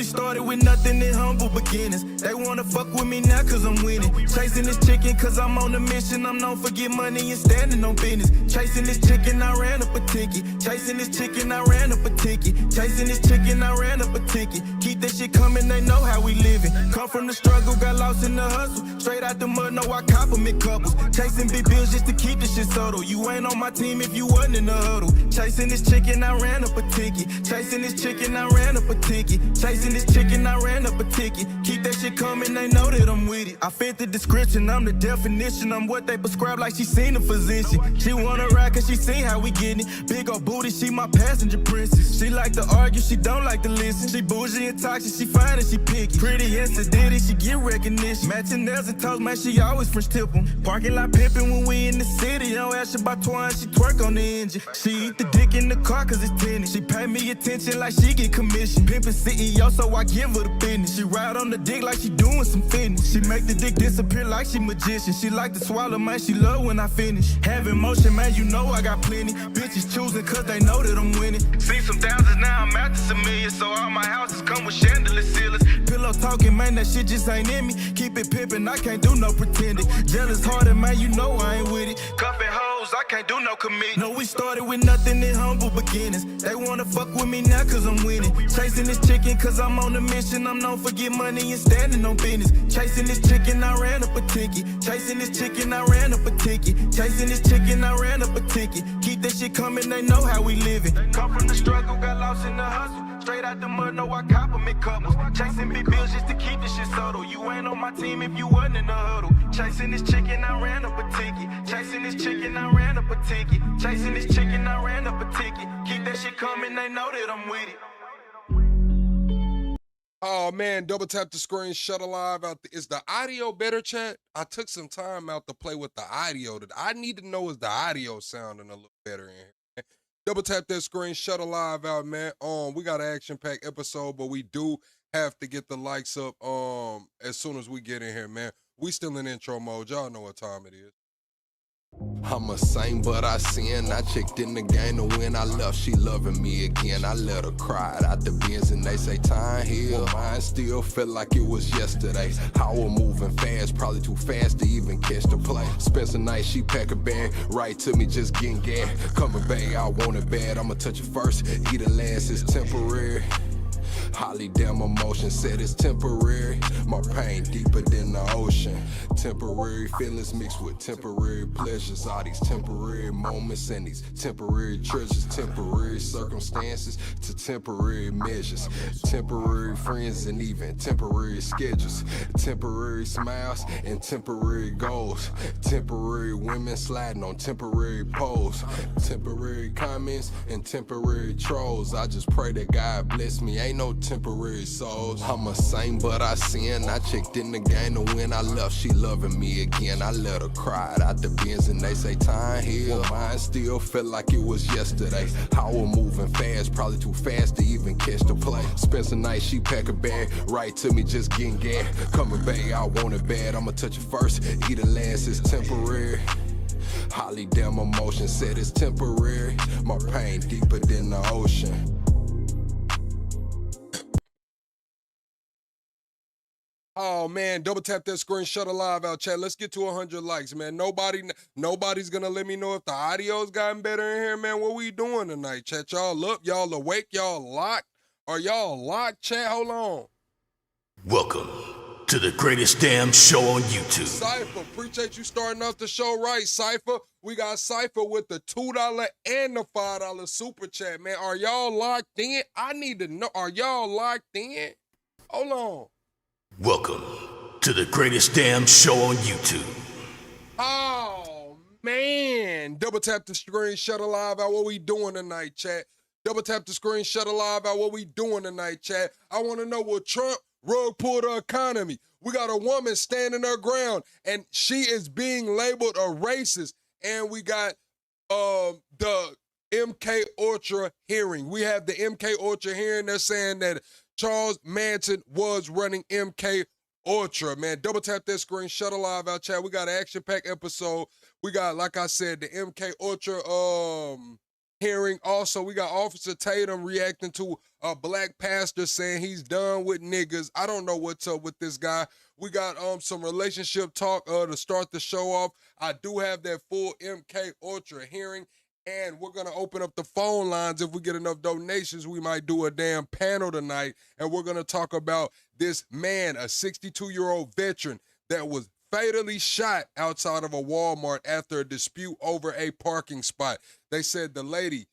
started with nothing in humble beginnings. They wanna fuck with me now cause I'm winning. Chasing this chicken cause I'm on a mission. I'm known for get money and standing on business. Chasing this chicken, I ran up a ticket. Chasing this chicken, I ran up a ticket. Chasing this chicken, I ran up a ticket. Keep that shit coming, they know how we living. Come from the struggle, got lost in the hustle. Straight out the mud, no, I compliment couples. Chasing big bills just to keep this shit subtle. You ain't on my team if you wasn't in the huddle. Chasing this chicken, I ran up a ticket. Chasing this chicken, I ran up a ticket. Chasing this chicken, I ran up a ticket. Keep that shit coming, they know that I'm with it. I fit the description, I'm the definition. I'm what they prescribe like she seen a physician. She wanna ride cause she seen how we getting it. Big old booty, she my passenger princess. She like to argue, she don't like to listen. She bougie and toxic, she fine and she picky. Pretty and sedity, she get recognition. Matching nails and toes, man, she always French tip 'em. Parking lot pimping when we in the city. Don't ask her about twine, she twerk on the engine. She eat the dick in the car cause it's tinted. She pay me attention like she get commission. Pimpin' CEO, so I give her the business. She ride on the dick like she doing some fitness. She make the dick disappear like she magician. She like to swallow, man, she love when I finish. Having motion, man, you know I got plenty. Bitches choosing cause they know that I'm winning. See some thousands, now I'm out to some millions. So all my houses come with chandelier ceilings. Pillow talking, man, that shit just ain't in me. Keep it pimpin', I can't do no pretending. Jealous hearted, man, you know I ain't with it. Cuffin' hoes, I can't do no commit. No, we started with nothing in humble beginnings. They wanna fuck with me now cause I'm winning. Chasing this chicken cause I'm on a mission. I'm known for get money and standing on business. Chasing this chicken, I ran up a ticket. Chasing this chicken, I ran up a ticket. Chasing this chicken, I ran up a ticket. Keep that shit coming, they know how we living. Come from the struggle, got lost in the hustle. Straight out the mud, no, I compliment couples. Chasing big bills just to keep this shit subtle. You ain't on my team if you wasn't in the huddle. Chasing this chicken, I ran up a ticket. Chasing this chicken, I ran up a ticket. Chasing this chicken, I ran up a ticket. Keep that shit coming, they know that I'm with it. Oh man, double tap the screen, shut alive out. Is the audio better, chat? I took some time out to play with the audio. I need to know is the audio sounding a little better in here. Double tap that screen, shut alive out, man. We got an action-packed episode, but we do have to get the likes up as soon as we get in here, man. We still in intro mode. Y'all know what time it is. I'm a saint, but I sin. I checked in the game to win. I left, she loving me again. I let her cry out the bins and they say time heal. Mine still felt like it was yesterday. How we're moving fast, probably too fast to even catch the play. Spend the night, she pack a bag, right to me, just getting gas. Coming back, I want it bad. I'ma touch it first, eat it last, it's temporary. Holly damn emotion said it's temporary. My pain deeper than the ocean. Temporary feelings mixed with temporary pleasures. All these temporary moments and these temporary treasures. Temporary circumstances to temporary measures. Temporary friends and even temporary schedules. Temporary smiles and temporary goals. Temporary women sliding on temporary poles. Temporary comments and temporary trolls. I just pray that God bless me. Ain't no temporary souls. I'm a saint, but I sin. I checked in the game to win. I left, she loving me again. I let her cry out the bins and they say time heal. Mine still felt like it was yesterday. How we're moving fast, probably too fast to even catch the play. Spend the night, she pack a bag, right to me, just getting gas. Coming back, I want it bad. I'ma touch it first, eat it last, it's temporary. Holly damn emotion said it's temporary. My pain deeper than the ocean. Oh man, double tap that screen, shut alive out, chat. Let's get to 100 likes, man. Nobody's gonna let me know if the audio's gotten better in here, man. What we doing tonight, chat? Y'all up? Y'all awake? Y'all locked? Are y'all locked, chat? Hold on. Welcome to the greatest damn show on YouTube. Cypher, appreciate you starting off the show right, Cypher. We got Cypher with the $2 and the $5 super chat, man. Are y'all locked in? I need to know. Are y'all locked in? Hold on. Welcome to the greatest damn show on YouTube. Oh, man. Double tap the screen, shut alive out. What we doing tonight, chat? Double tap the screen, shut alive out. What we doing tonight, chat? I want to know what Trump rug pulled the economy. We got a woman standing her ground, and she is being labeled a racist. And we got the MK Ultra hearing. We have the MK Ultra hearing. They're saying that Charles Manson was running MK Ultra, man. Double tap that screen, shut alive out, chat. We got an action-packed episode. We got, like I said, the MK Ultra hearing. Also, we got Officer Tatum reacting to a black pastor saying he's done with niggas. I don't know what's up with this guy. We got some relationship talk to start the show off. I do have that full MK Ultra hearing, and we're gonna open up the phone lines. If we get enough donations, we might do a damn panel tonight, and we're gonna talk about this man, a 62-year-old veteran that was fatally shot outside of a Walmart after a dispute over a parking spot. They said the lady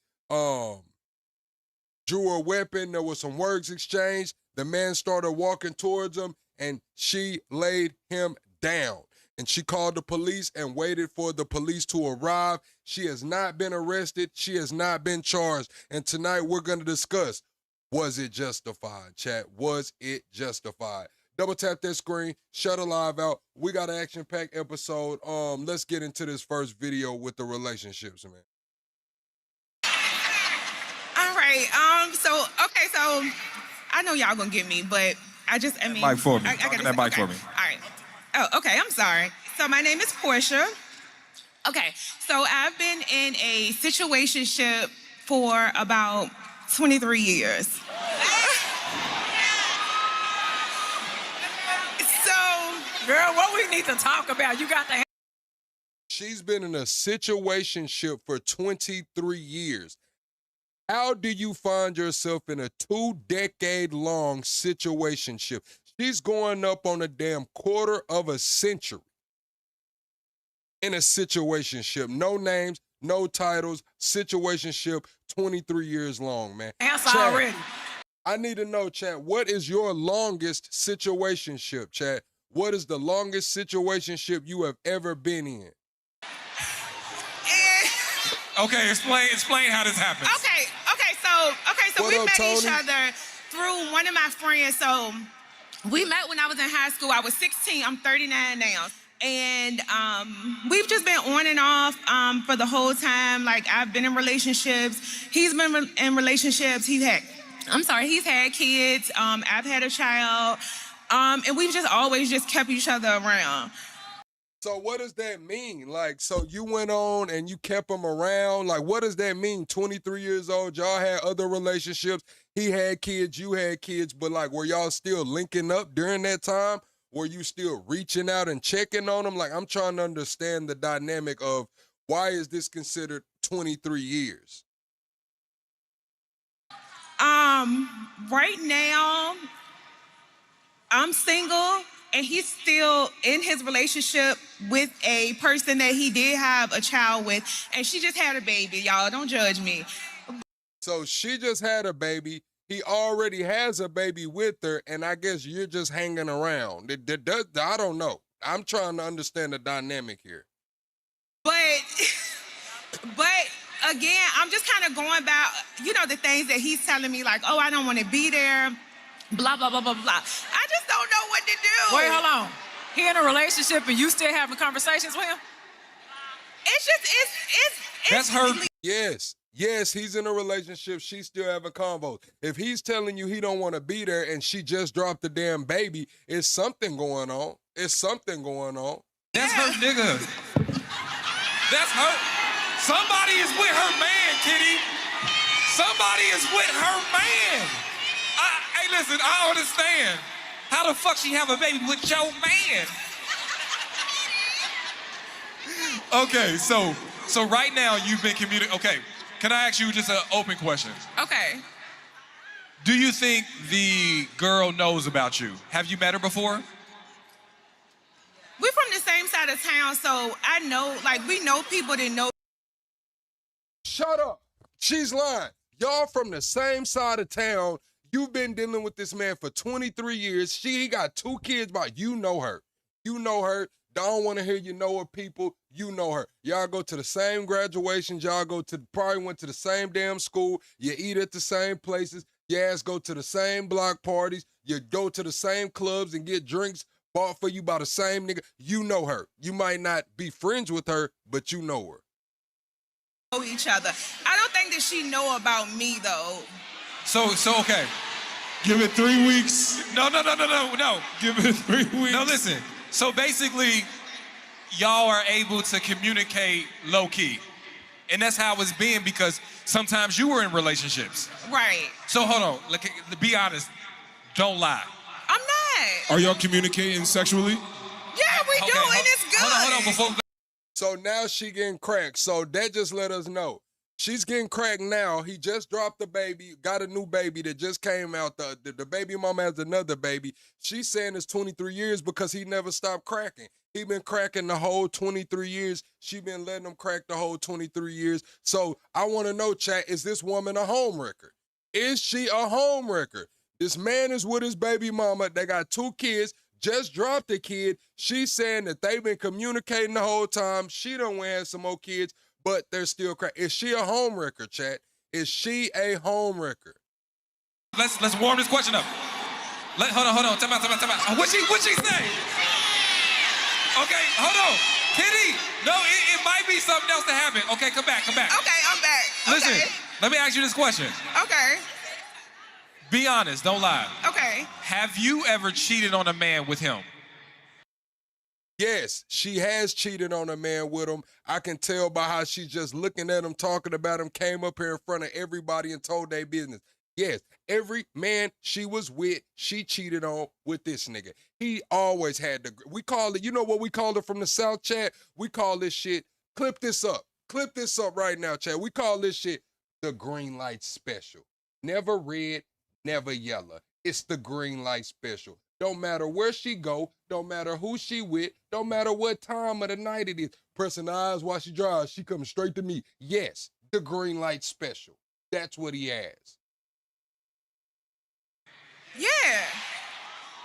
drew a weapon. There was some words exchanged. The man started walking towards him, and she laid him down. And she called the police and waited for the police to arrive. She has not been arrested. She has not been charged. And tonight we're going to discuss, was it justified, chat? Was it justified? Double tap that screen, shut a live out. We got an action-packed episode. Let's get into this first video with the relationships, man. All right. So I know y'all gonna get me, but I mean, mic for me. I Talk to that mic for me. All right. Oh, okay. I'm sorry. So my name is Portia. Okay. So I've been in a situationship for about 23 years. So, girl, what we need to talk about? You got the. She's been in a situationship for 23 years. How do you find yourself in a 2-decade-long situationship? She's going up on a damn quarter of a century in a situationship. No names, no titles, situationship, 23 years long, man. Answer Chat, already. I need to know, chat, what is your longest situationship, chat? What is the longest situationship you have ever been in? Okay, explain how this happens. So What we up, met Tony? each other through one of my friends. So we met when I was in high school. I was 16. I'm 39 now. And we've just been on and off for the whole time. Like, I've been in relationships. He's been in relationships. He's had kids. I've had a child. And we've just always just kept each other around. So what does that mean? Like, so you went on and you kept him around. Like, what does that mean? 23 years old, y'all had other relationships. He had kids, you had kids, but like, were y'all still linking up during that time? Were you still reaching out and checking on him? Like, I'm trying to understand the dynamic of why is this considered 23 years? Right now, I'm single. And he's still in his relationship with a person that he did have a child with. And she just had a baby, y'all. Don't judge me. So she just had a baby. He already has a baby with her. And I guess you're just hanging around. I don't know. I'm trying to understand the dynamic here. But again, I'm just kind of going about, the things that he's telling me, like, oh, I don't want to be there. Blah, blah, blah, blah, blah. I just don't know what to do. Wait, hold on. He in a relationship and you still having conversations with him? It's That's her. Yes, he's in a relationship. She's still having convos. If he's telling you he don't want to be there and she just dropped the damn baby, it's something going on. It's something going on. That's her nigga. That's her. Somebody is with her man, Kitty. Somebody is with her man. Hey, listen, I don't understand. How the fuck she have a baby with your man? Okay, so right now you've been communicating. Okay, can I ask you just an open question? Okay. Do you think the girl knows about you? Have you met her before? We're from the same side of town, so I know, like, we know people that know. Shut up. She's lying. Y'all from the same side of town. You've been dealing with this man for 23 years. He got 2 kids, but you know her. You know her. Don't want to hear you know her people. You know her. Y'all go to the same graduations. Y'all probably went to the same damn school. You eat at the same places. Your ass go to the same block parties. You go to the same clubs and get drinks bought for you by the same nigga. You know her. You might not be friends with her, but you know her. Know each other. I don't think that she know about me, though. So okay. Give it 3 weeks. No. Give it 3 weeks. No, listen. So basically, y'all are able to communicate low-key. And that's how it's been because sometimes you were in relationships. Right. So hold on, look, be honest. Don't lie. I'm not. Are y'all communicating sexually? Yeah, we do, and it's good. Hold on, before. So now she getting cracked. So that just let us know. She's getting cracked now. He just dropped the baby, got a new baby that just came out. The baby mama has another baby. She's saying it's 23 years because he never stopped cracking. He been cracking the whole 23 years. She been letting him crack the whole 23 years. So I want to know, chat, is this woman a homewrecker? Is she a homewrecker? This man is with his baby mama. They got 2 kids. Just dropped a kid. She's saying that they've been communicating the whole time. She done had some more kids, but they're still cracking. Is she a homewrecker, chat? Is she a homewrecker? Let's warm this question up. Hold on. Time out. What she say? Okay, hold on. Kitty, no, it might be something else to happen. Okay, come back. Okay, I'm back. Listen, Okay. let me ask you this question. Okay. Be honest, don't lie. Okay. Have you ever cheated on a man with him? Yes, she has cheated on a man with him. I can tell by how she's just looking at him, talking about him, came up here in front of everybody and told their business. Yes, every man she was with, she cheated on with this nigga. He always had the, we call it, you know what we called it from the South, chat? We call this shit, clip this up right now, chat. We call this shit the green light special. Never red, never yellow. It's the green light special. Don't matter where she go, don't matter who she with, don't matter what time of the night it is. Pressing the eyes while she drives, she comes straight to me. Yes, the green light special. That's what he has. Yeah.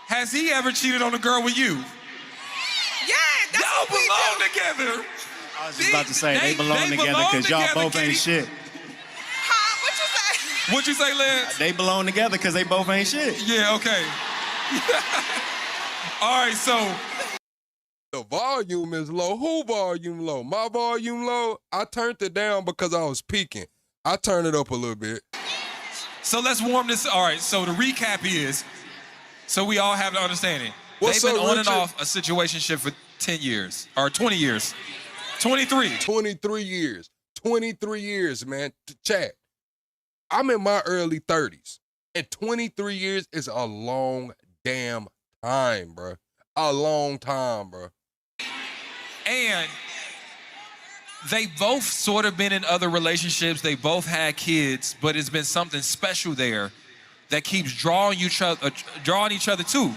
Has he ever cheated on a girl with you? Yeah, that's Y'all what we belong do. together. I was just about to say, they belong together because y'all both ain't shit. Huh? What you say? What'd you say, Lance? They belong together because they both ain't shit. Yeah, okay. All right, so. The volume is low. Who volume low? My volume low? I turned it down because I was peaking. I turned it up a little bit. So let's warm this. All right, so the recap is, so we all have an understanding. What's They've been up, on and Richard? off a situationship for 10 years, or 20 years. 23. 23 years. 23 years, man. Chat. I'm in my early 30s. And 23 years is a long damn time, bro. A long time, bro. And they both sort of been in other relationships. They both had kids, but it's been something special there that keeps drawing each other too.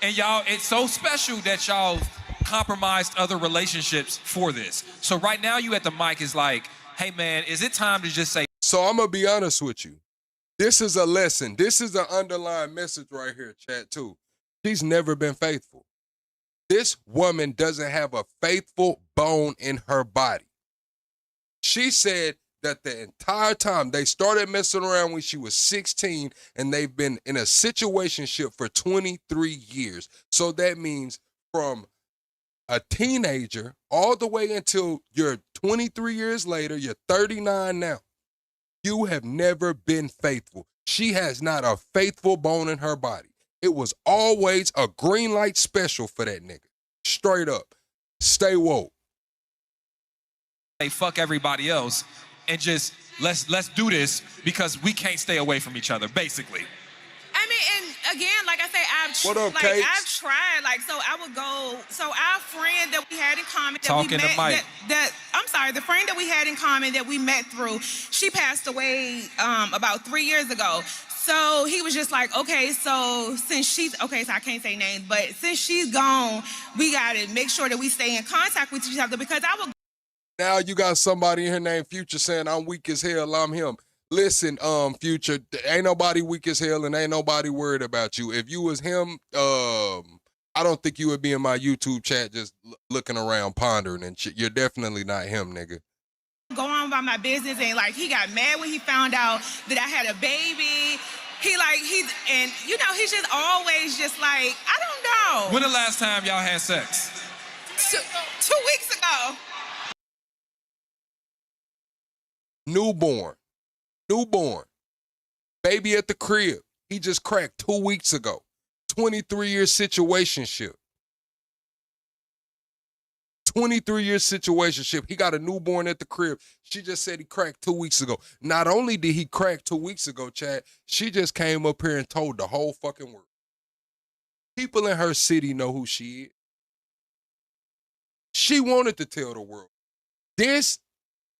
And y'all, it's so special that y'all compromised other relationships for this. So right now you at the mic is like, hey man, is it time to just say? So I'm going to be honest with you. This is a lesson. This is an underlying message right here, chat, too. She's never been faithful. This woman doesn't have a faithful bone in her body. She said that the entire time they started messing around when she was 16 and they've been in a situationship for 23 years. So that means from a teenager all the way until you're 23 years later, you're 39 now. You have never been faithful. She has not a faithful bone in her body. It was always a green light special for that nigga. Straight up. Stay woke. Hey, fuck everybody else and just let's do this because we can't stay away from each other, basically. I mean, and again, like I say, What up, Cakes? I've tried. Like, so I would go. So our friend that we had in common, that Talking we to met, Mike. the friend that we had in common that we met through, she passed away about 3 years ago. So he was just like, okay, so since she's, okay, so I can't say names, but since she's gone, we got to make sure that we stay in contact with each other because I would. Now you got somebody in here named Future saying, I'm weak as hell, I'm him. Listen, Future, ain't nobody weak as hell and ain't nobody worried about you. If you was him, I don't think you would be in my YouTube chat just looking around pondering and shit. You're definitely not him, nigga. Go on about my business, and like he got mad when he found out that I had a baby. And you know, he's just always just like, I don't know. When the last time y'all had sex? 2 weeks ago. Newborn. Baby at the crib. He just cracked 2 weeks ago. 23-year situationship. 23-year situationship. He got a newborn at the crib. She just said he cracked 2 weeks ago. Not only did he crack 2 weeks ago, Chad, she just came up here and told the whole fucking world. People in her city know who she is. She wanted to tell the world.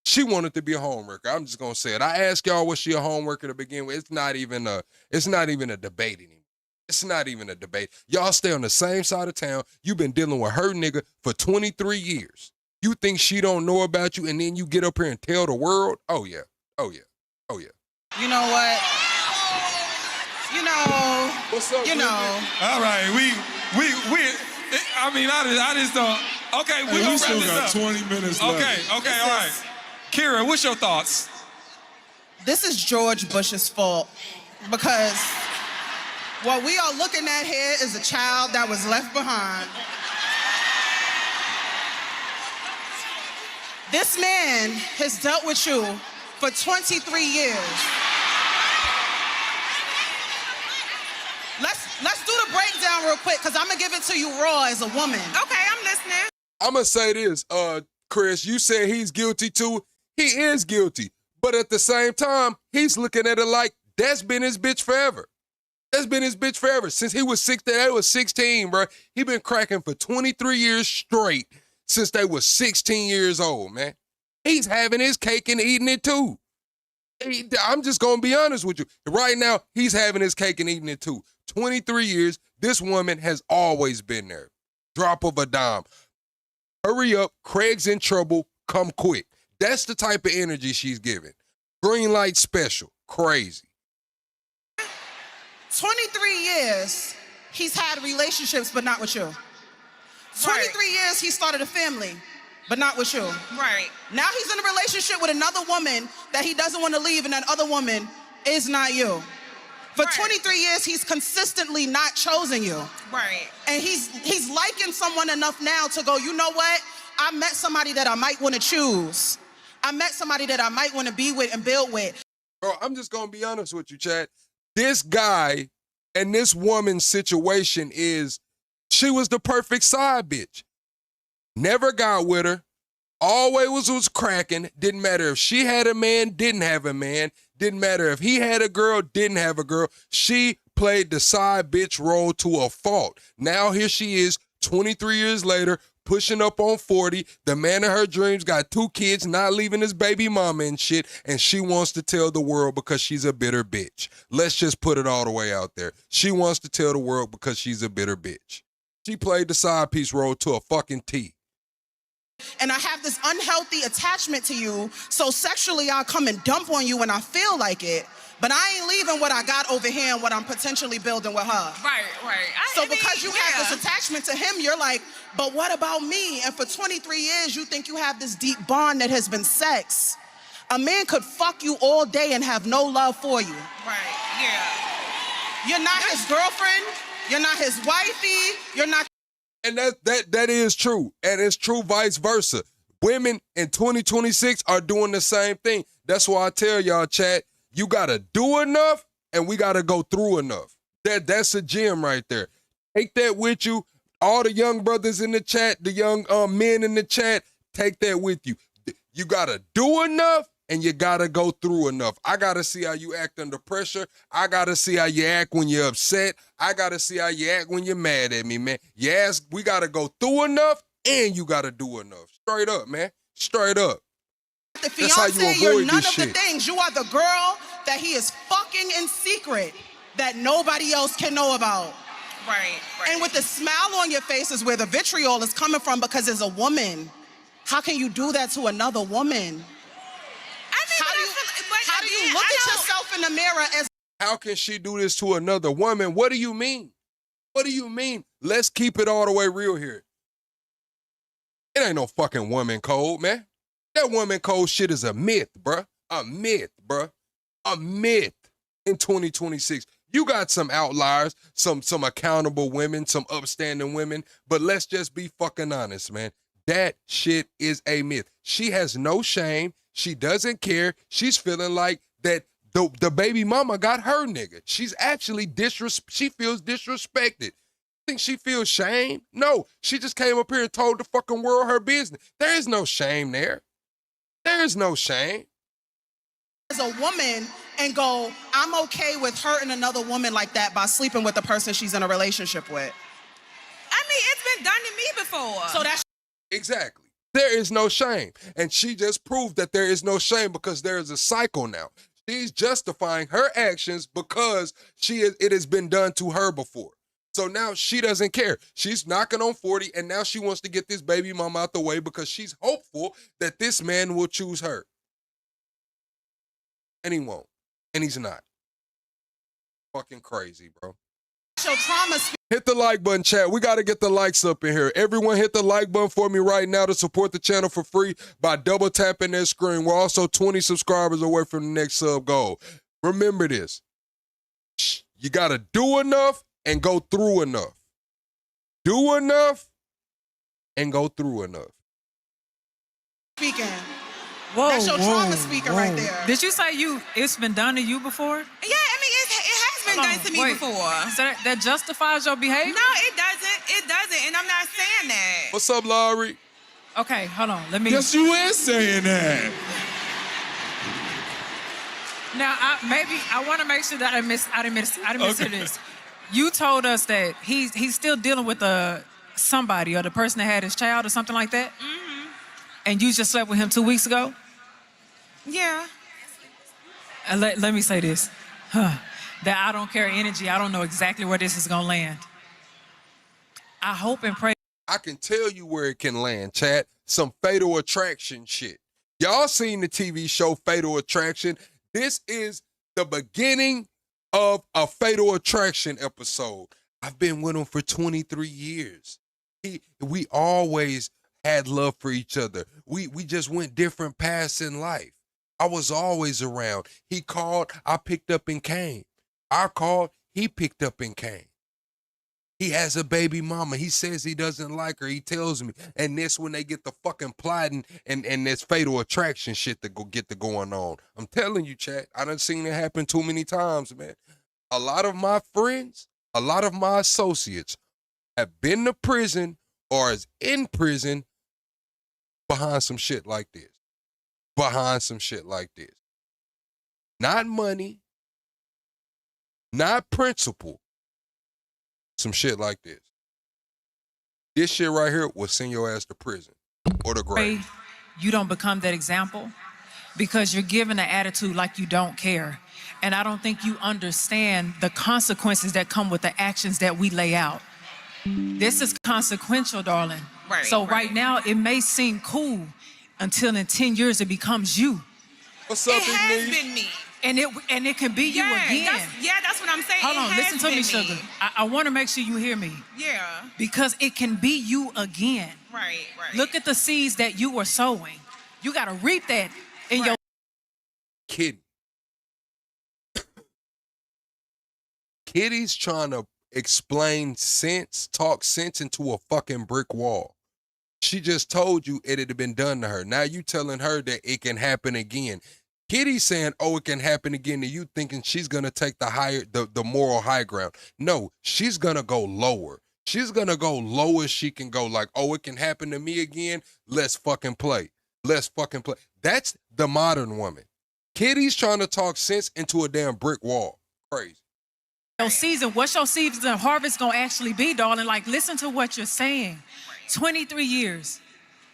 She wanted to be a homewrecker. I'm just gonna say it. I asked y'all, was she a homewrecker to begin with? It's not even a debate anymore. It's not even a debate. Y'all stay on the same side of town. You've been dealing with her nigga for 23 years. You think she don't know about you, and then you get up here and tell the world? Oh yeah. Oh yeah. Oh yeah. You know what? You know. What's up? You know. All right, I just don't. Okay, we're gonna wrap this got up. 20 minutes left. Okay, all right. Kira, what's your thoughts? This is George Bush's fault because what we are looking at here is a child that was left behind. This man has dealt with you for 23 years. Let's do the breakdown real quick because I'm gonna give it to you raw as a woman. Okay, I'm listening. I'm gonna say this, Chris, you said he's guilty too. He is guilty. But at the same time, he's looking at it like that's been his bitch forever. That's been his bitch forever. Since he was 16, bro. He been cracking for 23 years straight since they was 16 years old, man. He's having his cake and eating it too. I'm just gonna be honest with you. Right now, he's having his cake and eating it too. 23 years, this woman has always been there. Drop of a dime. Hurry up, Craig's in trouble, come quick. That's the type of energy she's giving. Green light special, crazy. 23 years, he's had relationships, but not with you. 23 years, he started a family, but not with you. Right. Now he's in a relationship with another woman that he doesn't want to leave, and that other woman is not you. For 23 years, he's consistently not chosen you. Right. And he's liking someone enough now to go, you know what? I met somebody that I might want to choose. I met somebody that I might want to be with and build with. Bro, I'm just gonna be honest with you, Chad. This guy and this woman's situation is, she was the perfect side bitch. Never got with her. Always was cracking. Didn't matter if she had a man, didn't have a man. Didn't matter if he had a girl, didn't have a girl. She played the side bitch role to a fault. Now here she is, 23 years later, pushing up on 40. The man of her dreams got 2 kids, not leaving his baby mama and shit, and she wants to tell the world because she's a bitter bitch. Let's just put it all the way out there. She wants to tell the world because she's a bitter bitch. She played the side piece role to a fucking T. And I have this unhealthy attachment to you, so sexually I'll come and dump on you when I feel like it, but I ain't leaving what I got over here and what I'm potentially building with her. Right. So because you have this attachment to him, you're like, but what about me? And for 23 years, you think you have this deep bond that has been sex. A man could fuck you all day and have no love for you. Right, yeah. You're not his girlfriend, you're not his wifey, you're not. And that is true. And it's true vice versa. Women in 2026 are doing the same thing. That's why I tell y'all, chat, you gotta do enough and we gotta go through enough. That's a gem right there. Take that with you. All the young brothers in the chat, the young men in the chat, take that with you. You gotta do enough and you gotta go through enough. I gotta see how you act under pressure. I gotta see how you act when you're upset. I gotta see how you act when you're mad at me, man. Yes, we gotta go through enough and you gotta do enough. Straight up, man. Straight up. The fiance, you're none of the things. You are the girl that he is fucking in secret that nobody else can know about. Right. And with the smile on your face is where the vitriol is coming from, because as a woman, how can you do that to another woman? How do you look at yourself in the mirror as... How can she do this to another woman? What do you mean? What do you mean? Let's keep it all the way real here. It ain't no fucking woman code, man. That woman code shit is a myth, bruh. A myth, bruh. A myth in 2026. You got some outliers, some accountable women, some upstanding women, but let's just be fucking honest, man. That shit is a myth. She has no shame. She doesn't care. She's feeling like that the baby mama got her nigga. She's actually she feels disrespected. Think she feels shame? No, she just came up here and told the fucking world her business. There is no shame there. There is no shame. As a woman and go, I'm okay with hurting another woman like that by sleeping with the person she's in a relationship with. I mean, it's been done to me before. So that's Exactly. There is no shame. And she just proved that there is no shame because there is a cycle now. She's justifying her actions because it has been done to her before. So now she doesn't care. She's knocking on 40 and now she wants to get this baby mama out the way because she's hopeful that this man will choose her. And he won't. And he's not. Fucking crazy, bro. your trauma. Hit the like button, chat. We got to get the likes up in here. Everyone hit the like button for me right now to support the channel for free by double tapping that screen. We're also 20 subscribers away from the next sub goal. Remember this. You got to do enough and go through enough. Do enough and go through enough. Speaking. Whoa, That's your trauma speaking right there. Did you say it's been done to you before? Yeah, I mean, it has been done to me before. So that justifies your behavior? No, it doesn't. It doesn't, and I'm not saying that. What's up, Laurie? Okay, hold on. Let me. Yes, you is saying that. Now, I want to make sure that I didn't miss this. You told us that he's still dealing with somebody or the person that had his child or something like that. Mm-hmm. And you just slept with him 2 weeks ago. Yeah. Let me say this. That I don't care energy. I don't know exactly where this is gonna land. I hope and pray. I can tell you where it can land, chat. Some Fatal Attraction shit. Y'all seen the TV show Fatal Attraction? This is the beginning of a Fatal Attraction episode. I've been with him for 23 years. We always had love for each other. We just went different paths in life. I was always around. He called, I picked up and came. I called, he picked up and came. He has a baby mama. He says he doesn't like her. He tells me. And this when they get the fucking plotting and this Fatal Attraction shit to get to going on. I'm telling you, chat, I done seen it happen too many times, man. A lot of my friends, a lot of my associates have been to prison or is in prison behind some shit like this. Behind some shit like this. Not money, not principle, some shit like this. This shit right here will send your ass to prison or the grave. You don't become that example because you're given an attitude like you don't care. And I don't think you understand the consequences that come with the actions that we lay out. This is consequential, darling. Right, so right now, it may seem cool until in 10 years it becomes you. What's up, It has been me. And it can be you again. That's what I'm saying. Hold on, It has listen to me, been sugar. I want to make sure you hear me. Yeah. Because it can be you again. Right. Look at the seeds that you were sowing. You got to reap that in your... Kitty. Kitty's trying to explain sense, talk sense into a fucking brick wall. She just told you it had been done to her. Now you telling her that it can happen again. Kitty's saying, oh, it can happen again to you, thinking she's going to take the moral high ground. No, she's going to go lower. She's going to go low as she can go. Like, oh, it can happen to me again. Let's fucking play. Let's fucking play. That's the modern woman. Kitty's trying to talk sense into a damn brick wall. Crazy. What's your season harvest going to actually be, darling? Like, listen to what you're saying. 23 years.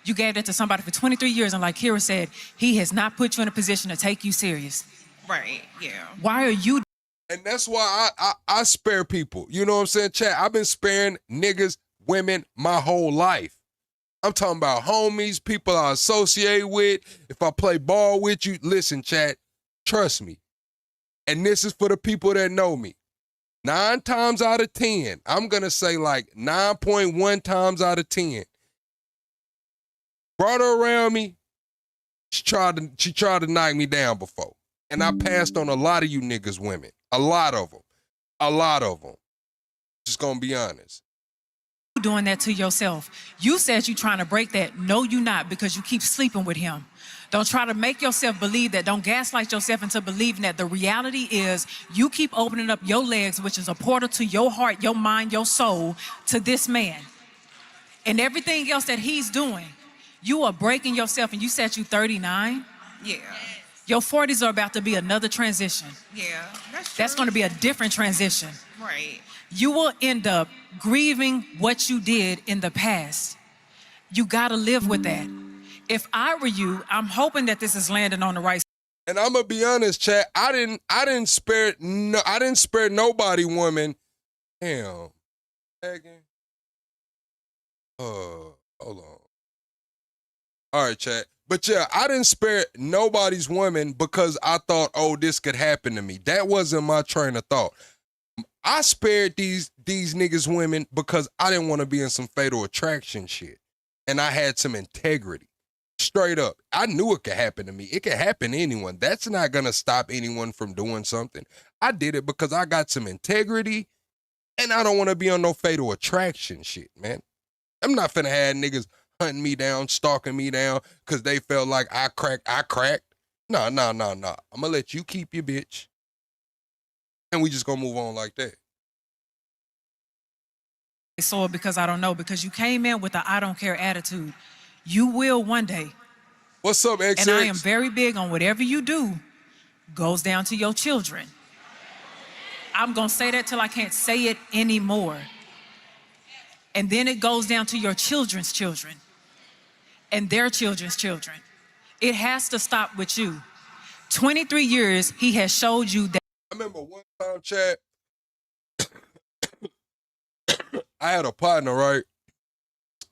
You gave that to somebody for 23 years, and like Kira said, he has not put you in a position to take you serious. Right, yeah. Why are you... And that's why I spare people. You know what I'm saying, chat? I've been sparing niggas, women, my whole life. I'm talking about homies, people I associate with. If I play ball with you, listen, chat, trust me. And this is for the people that know me. 9 times out of 10, I'm going to say like 9.1 times out of 10. Brought her around me, she tried to knock me down before. And I passed on a lot of you niggas women. A lot of them. Just gonna be honest. doing that to yourself. You said you're trying to break that. No, you're not, because you keep sleeping with him. Don't try to make yourself believe that. Don't gaslight yourself into believing that. The reality is you keep opening up your legs, which is a portal to your heart, your mind, your soul, to this man. And everything else that he's doing, you are breaking yourself. And you said you 39? Yeah. Your 40s are about to be another transition. Yeah, that's true. That's going to be a different transition. Right. You will end up grieving what you did in the past. You got to live with that. If I were you, I'm hoping that this is landing on the right. And I'm gonna be honest, chat. I didn't spare nobody, woman. Damn. Again. Hold on. All right, chat. But yeah, I didn't spare nobody's woman because I thought, oh, this could happen to me. That wasn't my train of thought. I spared these niggas women because I didn't want to be in some fatal attraction shit. And I had some integrity. Straight up. I knew it could happen to me. It could happen to anyone. That's not going to stop anyone from doing something. I did it because I got some integrity and I don't want to be on no fatal attraction shit, man. I'm not finna have niggas hunting me down, stalking me down because they felt like I cracked. No. I'm going to let you keep your bitch. And we just going to move on like that. So because I don't know, because you came in with a I don't care attitude. You will one day. What's up, XX? And I am very big on whatever you do goes down to your children. I'm going to say that till I can't say it anymore. And then it goes down to your children's children and their children's children. It has to stop with you. 23 years, he has showed you that. I remember one time, Chad, I had a partner, right?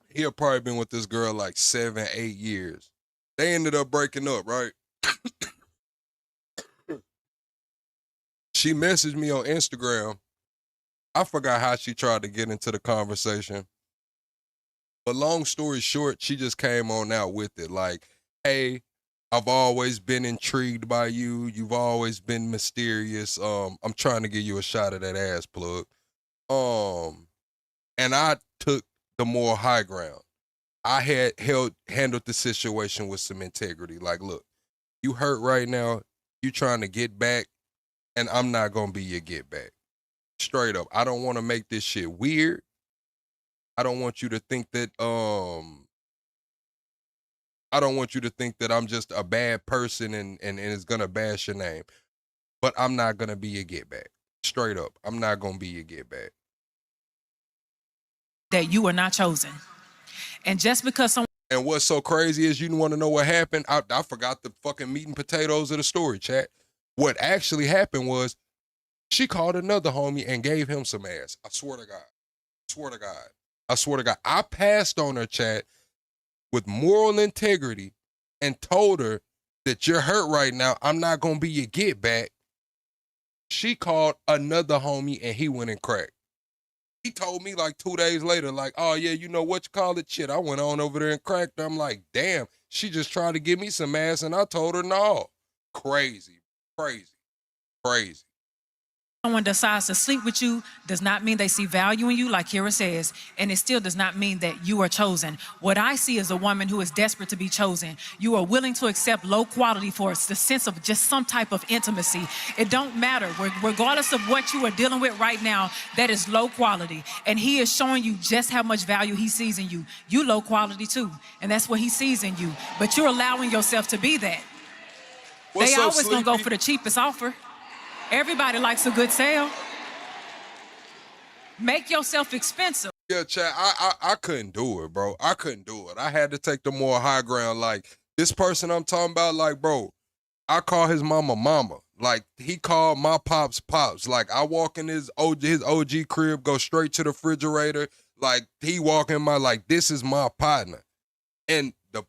He had probably been with this girl like 7, 8 years. They ended up breaking up, right? She messaged me on Instagram. I forgot how she tried to get into the conversation. But long story short, she just came on out with it. Like, hey, I've always been intrigued by you. You've always been mysterious. I'm trying to give you a shot of that ass plug. And I took the more high ground. I had handled the situation with some integrity. Like, look, you hurt right now. You trying to get back, and I'm not gonna be your get back. Straight up. I don't want to make this shit weird. I don't want you to think that I'm just a bad person and it's gonna bash your name. But I'm not gonna be your get back. Straight up. I'm not gonna be your get back. That you are not chosen. And just because someone. And what's so crazy is you want to know what happened? I forgot the fucking meat and potatoes of the story, chat. What actually happened was she called another homie and gave him some ass. I swear to God. I passed on her, chat, with moral integrity and told her that you're hurt right now. I'm not going to be your get back. She called another homie and he went and cracked. He told me like 2 days later, like, oh yeah, you know what you call it? Shit, I went on over there and cracked. I'm like, damn, she just tried to give me some ass and I told her no. Crazy. Someone decides to sleep with you does not mean they see value in you, like Kira says, and it still does not mean that you are chosen. What I see is a woman who is desperate to be chosen. You are willing to accept low quality for the sense of just some type of intimacy. It don't matter. Regardless of what you are dealing with right now, that is low quality. And he is showing you just how much value he sees in you. You low quality too, and that's what he sees in you. But you're allowing yourself to be that. They always gonna go for the cheapest offer. Everybody likes a good sale. Make yourself expensive. Yeah, Chad, I couldn't do it, bro. I couldn't do it. I had to take the more high ground. Like, this person I'm talking about, like, bro, I call his mama. Like, he called my pops. Like, I walk in his OG crib, go straight to the refrigerator. Like, he walk in my, like, this is my partner. And the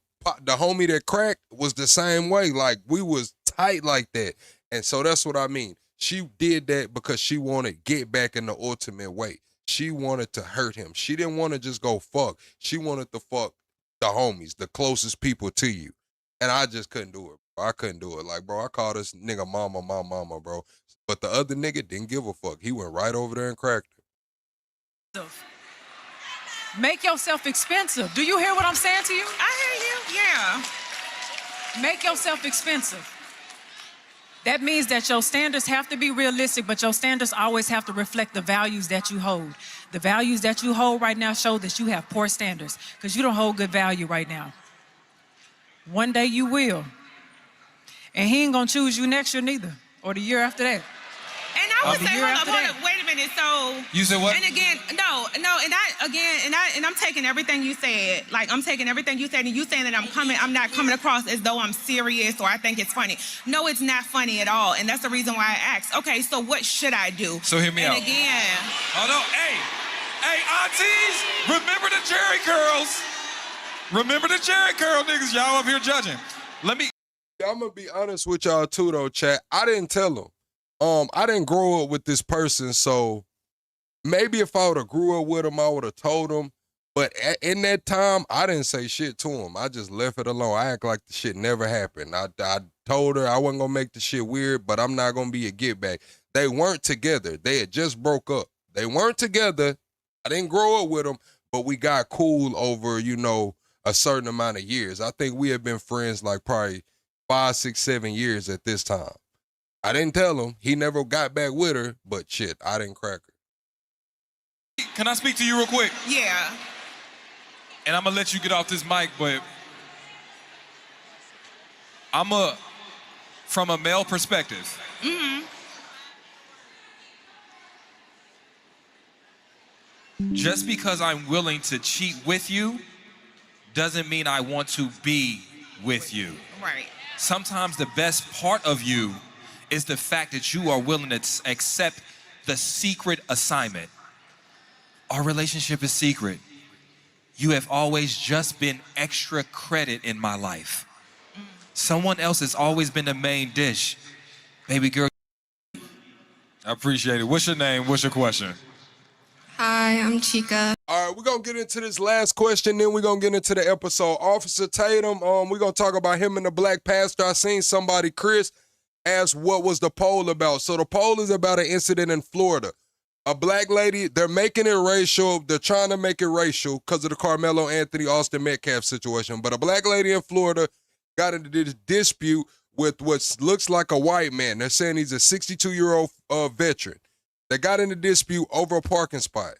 homie that cracked was the same way. Like, we was tight like that. And so that's what I mean. She did that because she wanted to get back in the ultimate way. She wanted to hurt him. She didn't want to just go fuck. She wanted to fuck the homies, the closest people to you. And I just couldn't do it, bro. I couldn't do it. Like, bro, I called this nigga mama, my mama, bro. But the other nigga didn't give a fuck. He went right over there and cracked her. Make yourself expensive. Do you hear what I'm saying to you? I hear you. Yeah. Make yourself expensive. That means that your standards have to be realistic, but your standards always have to reflect the values that you hold. The values that you hold right now show that you have poor standards because you don't hold good value right now. One day you will. And he ain't gonna choose you next year neither, or the year after that. And I would say, hold up, wait a minute. So You said what? And again, no, and I'm taking everything you said. Like I'm taking everything you said, and you saying that I'm not coming across as though I'm serious or I think it's funny. No, it's not funny at all, and that's the reason why I asked. Okay, so what should I do? So hear me out. And again, oh no, hey, aunties, remember the Jerry curls. Remember the Jerry curl niggas, y'all up here judging. I'm gonna be honest with y'all too, though, chat. I didn't tell him. I didn't grow up with this person, so maybe if I would have grew up with him, I would have told him. But in that time, I didn't say shit to him. I just left it alone. I act like the shit never happened. I told her I wasn't gonna make the shit weird, but I'm not gonna be a get back. They weren't together. They had just broke up. They weren't together. I didn't grow up with them, but we got cool over, a certain amount of years. I think we had been friends like probably 5, 6, 7 years at this time. I didn't tell him. He never got back with her, but shit, I didn't crack her. Can I speak to you real quick? yeah. And I'm gonna let you get off this mic, but from a male perspective. Mm-hmm. Just because I'm willing to cheat with you doesn't mean I want to be with you. Right. Sometimes the best part of you is the fact that you are willing to accept the secret assignment. Our relationship is secret. You have always just been extra credit in my life. Someone else has always been the main dish. Baby girl. I appreciate it. What's your name? What's your question? Hi, I'm Chica. All right, we're going to get into this last question, then we're going to get into the episode. Officer Tatum, we're going to talk about him and the black pastor. I seen somebody, Chris, ask what was the poll about. So the poll is about an incident in Florida. A black lady, they're making it racial. They're trying to make it racial because of the Carmelo Anthony, Austin Metcalf situation. But a black lady in Florida got into this dispute with what looks like a white man. They're saying he's a 62-year-old veteran. They got in a dispute over a parking spot.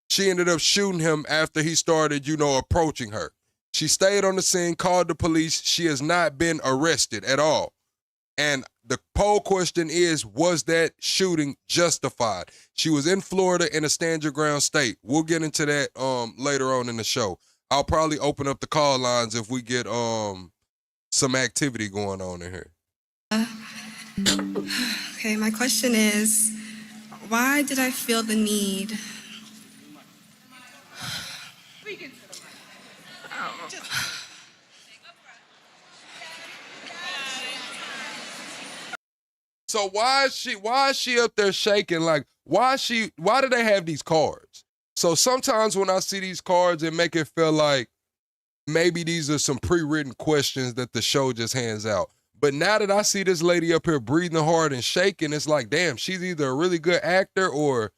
She ended up shooting him after he started, approaching her. She stayed on the scene, called the police. She has not been arrested at all. And the poll question is, was that shooting justified? She was in Florida in a stand your ground state. We'll get into that later on in the show. I'll probably open up the call lines if we get some activity going on in here. Okay, my question is, why did I feel the need? So why is she up there shaking? Like, why do they have these cards? So sometimes when I see these cards, it make it feel like maybe these are some pre-written questions that the show just hands out. But now that I see this lady up here breathing hard and shaking, it's like, damn, she's either a really good actor or,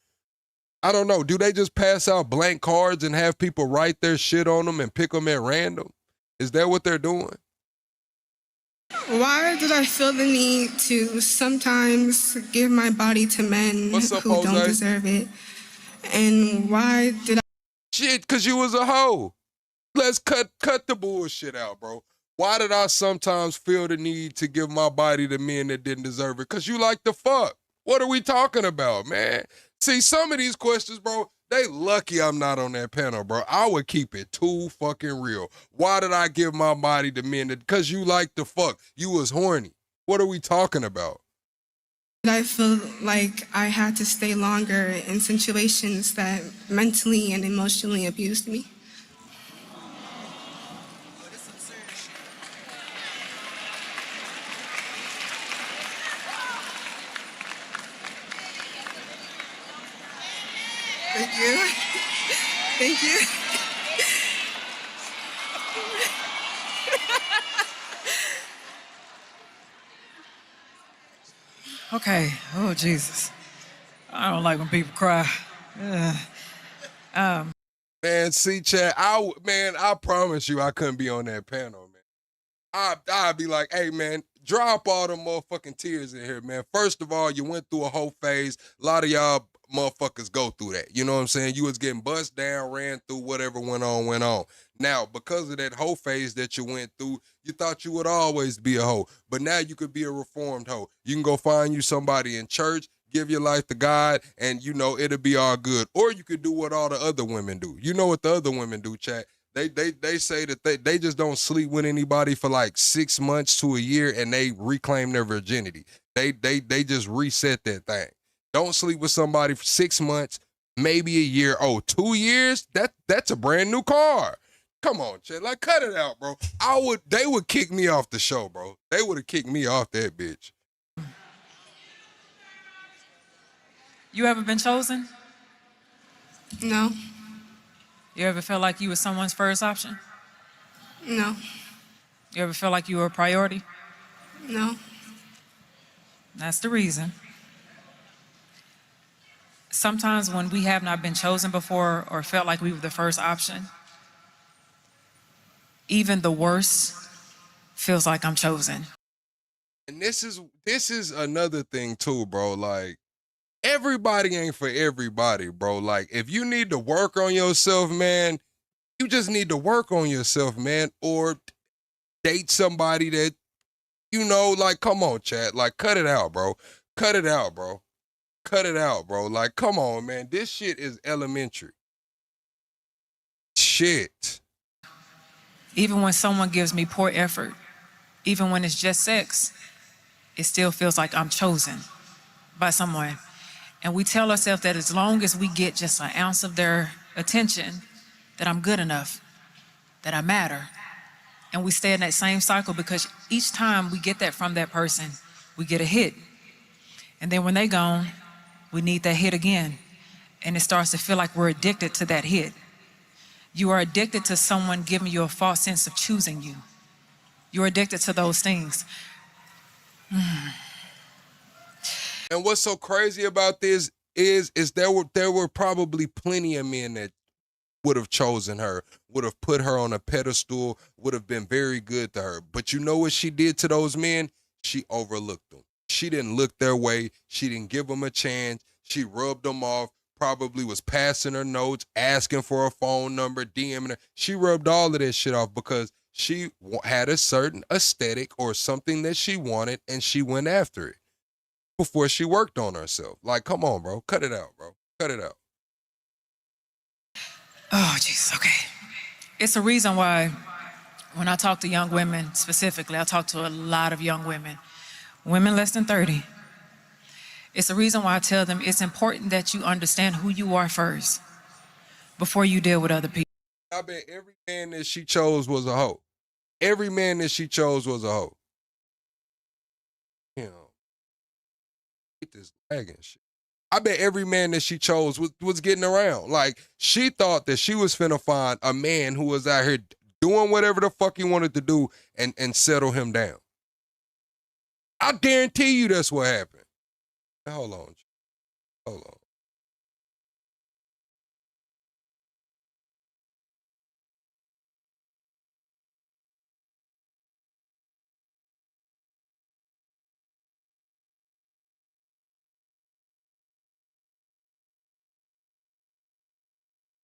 I don't know, do they just pass out blank cards and have people write their shit on them and pick them at random? Is that what they're doing? Why did I feel the need to sometimes give my body to men What's up, who Jose? don't deserve it? And why did I... Shit, because you was a hoe. Let's cut the bullshit out, bro. Why did I sometimes feel the need to give my body to men that didn't deserve it? Because you like to fuck. What are we talking about, man? See, some of these questions, bro, they lucky I'm not on that panel, bro. I would keep it too fucking real. Why did I give my body to men? Because you like to fuck. You was horny. What are we talking about? I feel like I had to stay longer in situations that mentally and emotionally abused me. Thank you. Thank you. Okay. Oh, Jesus. I don't like when people cry. Man, see, Chad, I promise you I couldn't be on that panel, man. I'd be like, hey, man, drop all the motherfucking tears in here, man. First of all, you went through a whole phase. A lot of y'all motherfuckers go through that. You know what I'm saying? You was getting bust down, ran through, whatever went on. Now, because of that whole phase that you went through, you thought you would always be a hoe. But now you could be a reformed hoe. You can go find you somebody in church, give your life to God, and, you know, it'll be all good. Or you could do what all the other women do. You know what the other women do, chat. They say that they just don't sleep with anybody for like 6 months to a year and they reclaim their virginity. They just reset that thing. Don't sleep with somebody for 6 months, maybe a year. Oh, 2 years? That's a brand new car. Come on, chat. Like, cut it out, bro. They would kick me off the show, bro. They would have kicked me off that bitch. You ever been chosen? No. You ever feel like you were someone's first option? No. You ever feel like you were a priority? No. That's the reason. Sometimes when we have not been chosen before or felt like we were the first option, even the worst feels like I'm chosen. And this is another thing too, bro. Like, everybody ain't for everybody, bro. Like, if you need to work on yourself, man, you just need to work on yourself, man, or date somebody that, you know, like, come on, chat. Like, cut it out, bro. Cut it out, bro. Cut it out, bro. Like, come on, man. This shit is elementary. Shit. Even when someone gives me poor effort, even when it's just sex, it still feels like I'm chosen by someone. And we tell ourselves that as long as we get just an ounce of their attention, that I'm good enough, that I matter. And we stay in that same cycle because each time we get that from that person, we get a hit. And then when they gone, we need that hit again. And it starts to feel like we're addicted to that hit. You are addicted to someone giving you a false sense of choosing you. You're addicted to those things. And what's so crazy about this is there were probably plenty of men that would have chosen her, would have put her on a pedestal, would have been very good to her. But you know what she did to those men? She overlooked them. She didn't look their way. She didn't give them a chance. She rubbed them off, probably was passing her notes, asking for a phone number, DMing her. She rubbed all of that shit off because she had a certain aesthetic or something that she wanted, and she went after it before she worked on herself. Like, come on, bro. Cut it out, bro. Cut it out. Oh, Jesus, okay. It's a reason why when I talk to young women specifically, I talk to a lot of young women less than 30. It's a reason why I tell them it's important that you understand who you are first before you deal with other people. I bet every man that she chose was a hoe. Every man that she chose was a hoe. You know, get this lagging shit. I bet every man that she chose was getting around. Like, she thought that she was finna find a man who was out here doing whatever the fuck he wanted to do and settle him down. I guarantee you that's what happened. Hold on. Hold on.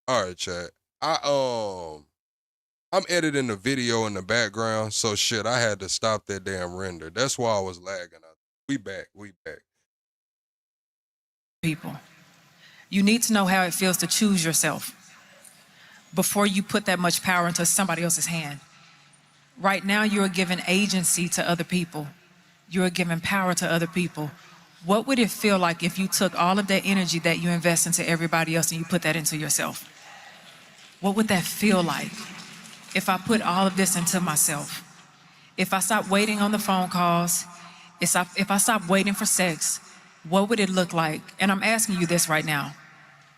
All right, chat. I'm editing the video in the background, so shit, I had to stop that damn render. That's why I was lagging. We back. People. You need to know how it feels to choose yourself before you put that much power into somebody else's hand. Right now, you're giving agency to other people. You're giving power to other people. What would it feel like if you took all of that energy that you invest into everybody else and you put that into yourself? What would that feel like if I put all of this into myself? If I stopped waiting on the phone calls, if I stopped waiting for sex, what would it look like? And I'm asking you this right now.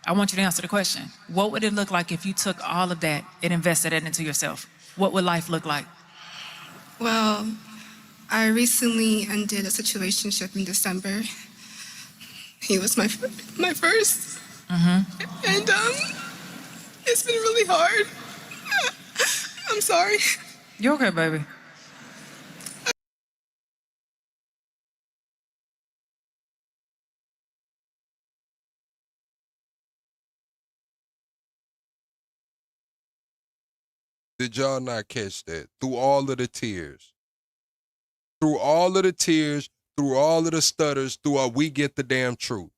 I want you to answer the question. What would it look like if you took all of that and invested it into yourself? What would life look like? Well, I recently ended a situationship in December. He was my first. Mm-hmm. And It's been really hard. I'm sorry. You okay, baby? Did y'all not catch that? Through all of the tears. Through all of the tears, through all of the stutters, through we get the damn truth.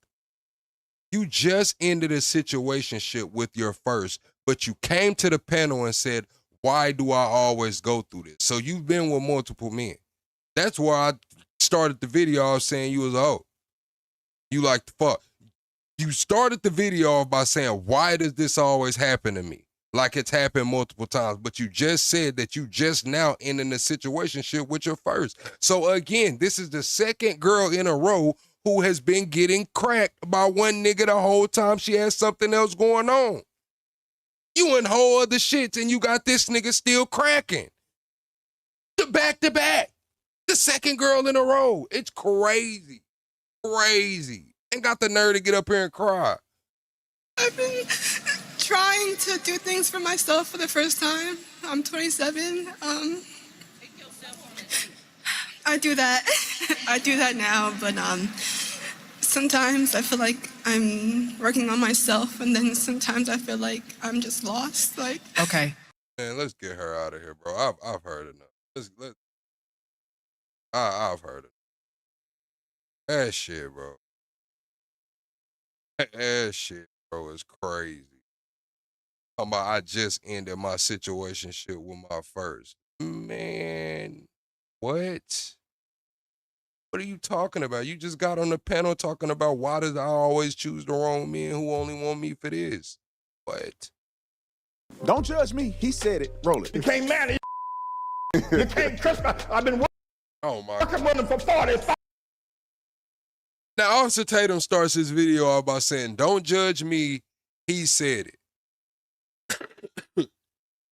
You just ended a situationship with your first, but you came to the panel and said, why do I always go through this? So you've been with multiple men. That's why I started the video off saying you was a hoe. You like the fuck. You started the video off by saying, why does this always happen to me? Like it's happened multiple times, but you just said that you just now ending a situationship with your first. So again, this is the second girl in a row who has been getting cracked by one nigga the whole time she has something else going on. You in whole other shits and you got this nigga still cracking. Back to back. The second girl in a row. It's crazy. Crazy. And got the nerve to get up here and cry. I've been trying to do things for myself for the first time. I'm 27. I do that. I do that now, but sometimes I feel like I'm working on myself, and then sometimes I feel like I'm just lost. Like, okay, man, let's get her out of here, bro. I've heard enough. I've heard it. That shit, bro. That shit, bro, is crazy. Talking about I just ended my situationship with my first. Man, what? What are you talking about? You just got on the panel talking about why does I always choose the wrong men who only want me for this? What? Don't judge me. He said it. Roll it. You can't manage. You can't trust me. I've been working with him for 45. Now, Officer Tatum starts his video out by saying, don't judge me. He said it.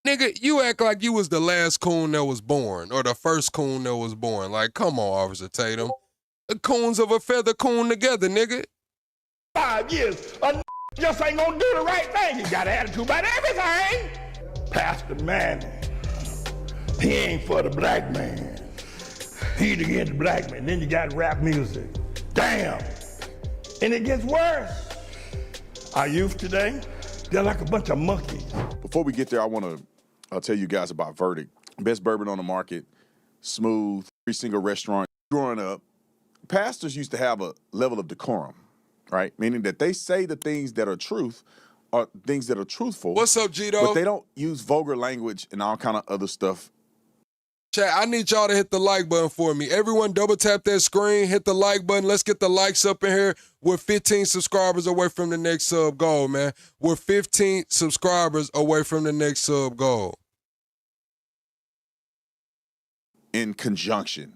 Nigga, you act like you was the last coon that was born or the first coon that was born. Like, come on, Officer Tatum. The coons of a feather coon together, nigga. 5 years. A just ain't gonna do the right thing. He got an attitude about everything. Pastor Manning. He ain't for the black man. He's against the black man. Then you got rap music. Damn. And it gets worse. Our youth today, they're like a bunch of monkeys. Before we get there, I want to tell you guys about Verdict. Best bourbon on the market, smooth, every single restaurant. Growing up, pastors used to have a level of decorum, right? Meaning that they say the things that are truth are things that are truthful. What's up, Gito? But they don't use vulgar language and all kind of other stuff. Chat, I need y'all to hit the like button for me. Everyone double tap that screen, hit the like button. Let's get the likes up in here. We're 15 subscribers away from the next sub goal, man. We're 15 subscribers away from the next sub goal. In conjunction.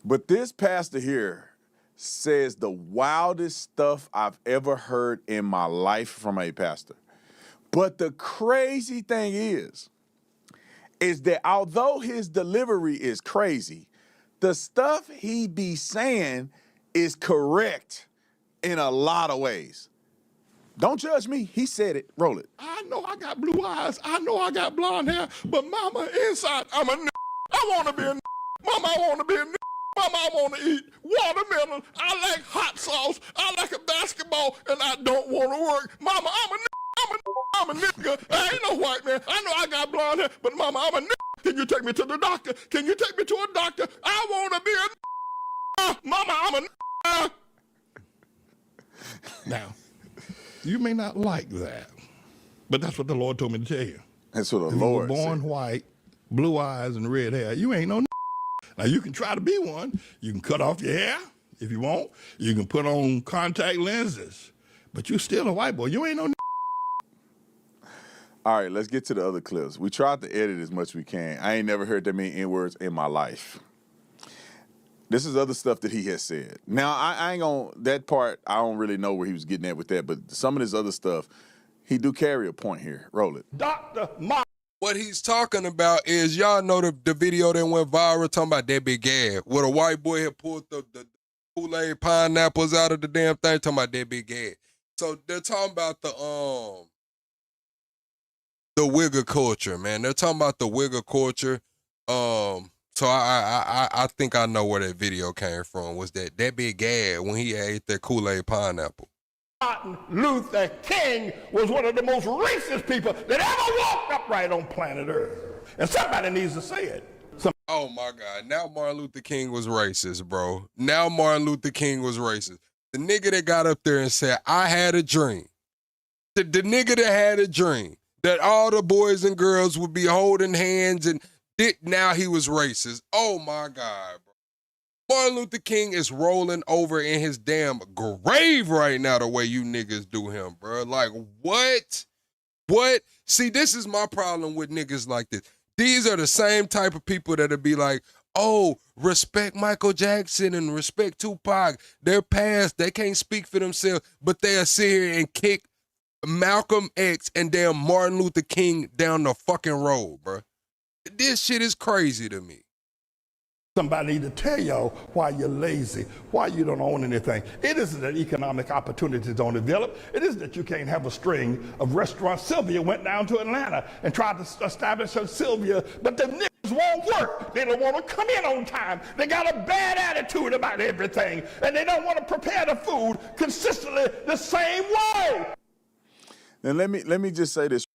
But this pastor here says the wildest stuff I've ever heard in my life from a pastor. But the crazy thing is that although his delivery is crazy, the stuff he be saying is correct in a lot of ways. Don't judge me. He said it. Roll it. I know I got blue eyes. I know I got blonde hair. But mama, inside, I'm a I want to be a Mama, I want to be a Mama, I want to eat watermelon. I like hot sauce. I like a basketball, and I don't want to work. Mama, I'm a nigga. I ain't no white man. I know I got blonde hair, but mama, I'm a nigga. Can you take me to the doctor? Can you take me to a doctor? I want to be a Mama, I'm a nigga. Now, you may not like that, but that's what the Lord told me to tell you. That's what the If you were Lord born said. white, blue eyes, and red hair, you ain't no nigga. Now, you can try to be one. You can cut off your hair if you want. You can put on contact lenses, but you still a white boy. You ain't no nigga. All right, let's get to the other clips. We tried to edit as much as we can. I ain't never heard that many N-words in my life. This is other stuff that he has said. Now, I ain't gonna, that part, I don't really know where he was getting at with that, but some of this other stuff, he do carry a point here. Roll it. Dr. Mark. What he's talking about is, y'all know the video that went viral talking about that big Gab, where the white boy had pulled the Kool-Aid pineapples out of the damn thing, talking about that big Gab. So they're talking about the wigger culture, man. They're talking about the wigger culture. So I think I know where that video came from. Was that Big Gad when he ate that Kool-Aid pineapple? Martin Luther King was one of the most racist people that ever walked upright on planet Earth. And somebody needs to say it. Oh my God. Now Martin Luther King was racist, bro. Now Martin Luther King was racist. The nigga that got up there and said, I had a dream. The nigga that had a dream that all the boys and girls would be holding hands and now he was racist. Oh my God, bro. Martin Luther King is rolling over in his damn grave right now the way you niggas do him, bro. Like, what? What? See, this is my problem with niggas like this. These are the same type of people that'll be like, oh, respect Michael Jackson and respect Tupac. They're past. They can't speak for themselves, but they'll sit here and kick Malcolm X and damn Martin Luther King down the fucking road, bro. This shit is crazy to me. Somebody need to tell y'all why you're lazy, why you don't own anything. It isn't that economic opportunities don't develop. It isn't that you can't have a string of restaurants. Sylvia went down to Atlanta and tried to establish her Sylvia, but the niggas won't work. They don't want to come in on time. They got a bad attitude about everything, and they don't want to prepare the food consistently the same way. Now let me just say this.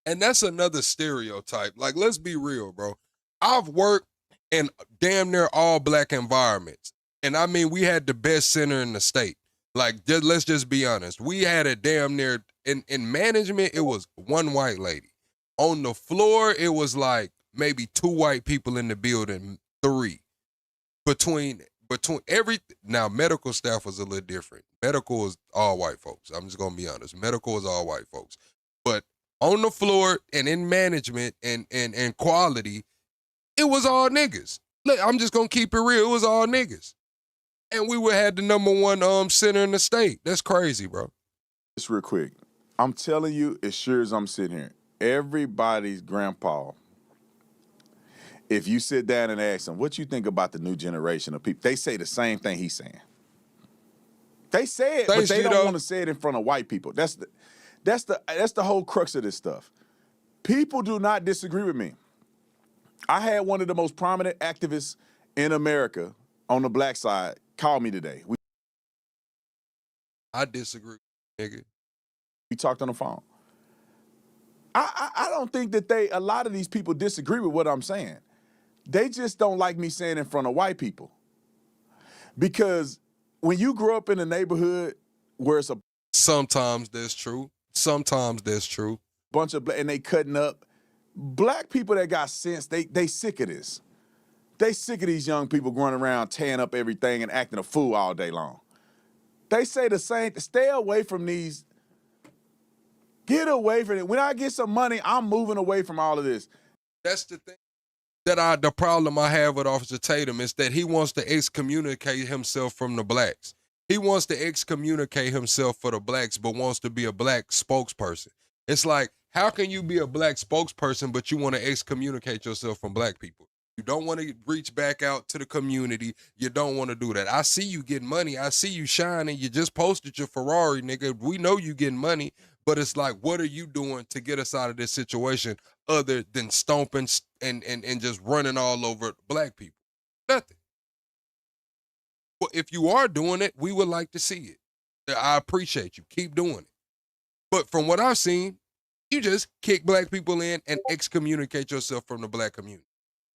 And that's another stereotype. Like, let's be real, bro. I've worked in damn near all black environments. And I mean, we had the best center in the state. Like, let's just be honest. We had a damn near, in management, it was one white lady. On the floor, it was like maybe 2 white people in the building, 3. Between now medical staff was a little different. Medical is all white folks. I'm just gonna be honest. Medical is all white folks. But on the floor and in management and quality, it was all niggas. Look, I'm just gonna keep it real. It was all niggas. And we had the #1 center in the state. That's crazy, bro. Just real quick. I'm telling you, as sure as I'm sitting here, everybody's grandpa, if you sit down and ask them, what you think about the new generation of people, they say the same thing he's saying. They say it, but they don't want to say it in front of white people. That's the whole crux of this stuff. People do not disagree with me. I had one of the most prominent activists in America on the black side call me today. I disagree, nigga. We talked on the phone. I don't think that a lot of these people disagree with what I'm saying. They just don't like me saying it in front of white people. Because when you grow up in a neighborhood where it's sometimes that's true. Sometimes that's true. Bunch of and they cutting up. Black people that got sense, they sick of this. They sick of these young people going around tearing up everything and acting a fool all day long. They say the same, stay away from these. Get away from it. When I get some money, I'm moving away from all of this. That's the thing. The problem I have with Officer Tatum is that he wants to excommunicate himself from the blacks. He wants to excommunicate himself for the blacks, but wants to be a black spokesperson. It's like, how can you be a black spokesperson, but you want to excommunicate yourself from black people? You don't want to reach back out to the community. You don't want to do that. I see you getting money. I see you shining. You just posted your Ferrari, nigga. We know you getting money, but it's like, what are you doing to get us out of this situation other than stomping and just running all over black people? Nothing. Well, if you are doing it, we would like to see it. I appreciate you. Keep doing it. But from what I've seen, you just kick black people in and excommunicate yourself from the black community.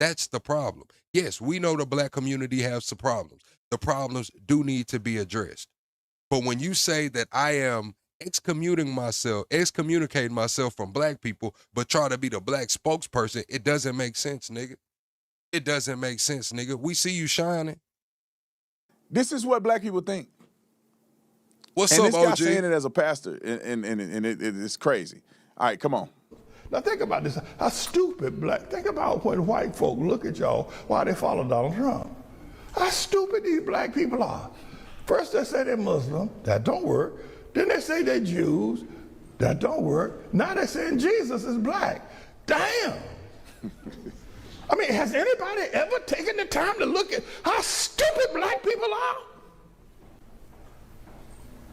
That's the problem. Yes, we know the black community has some problems. The problems do need to be addressed. But when you say that I am excommunicating myself from black people, but try to be the black spokesperson, it doesn't make sense, nigga. It doesn't make sense, nigga. We see you shining. This is what black people think. What's and up, this guy OG? saying it as a pastor, and it's crazy. All right, come on. Now think about this. How stupid black. Think about when white folk look at y'all while they follow Donald Trump. How stupid these black people are. First they say they're Muslim. That don't work. Then they say they're Jews. That don't work. Now they're saying Jesus is black. Damn. I mean, has anybody ever taken the time to look at how stupid black people are?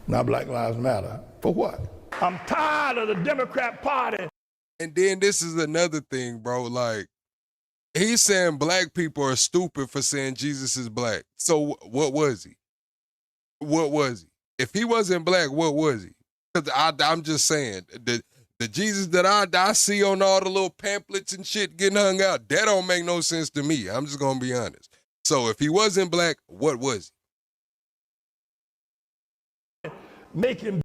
Now Black Lives Matter. For what? I'm tired of the Democrat Party. And then this is another thing, bro. Like, he's saying black people are stupid for saying Jesus is black. So what was he? What was he? If he wasn't black, what was he? Because I'm just saying, the Jesus that I see on all the little pamphlets and shit getting hung out, that don't make no sense to me. I'm just going to be honest. So if he wasn't black, what was he? Making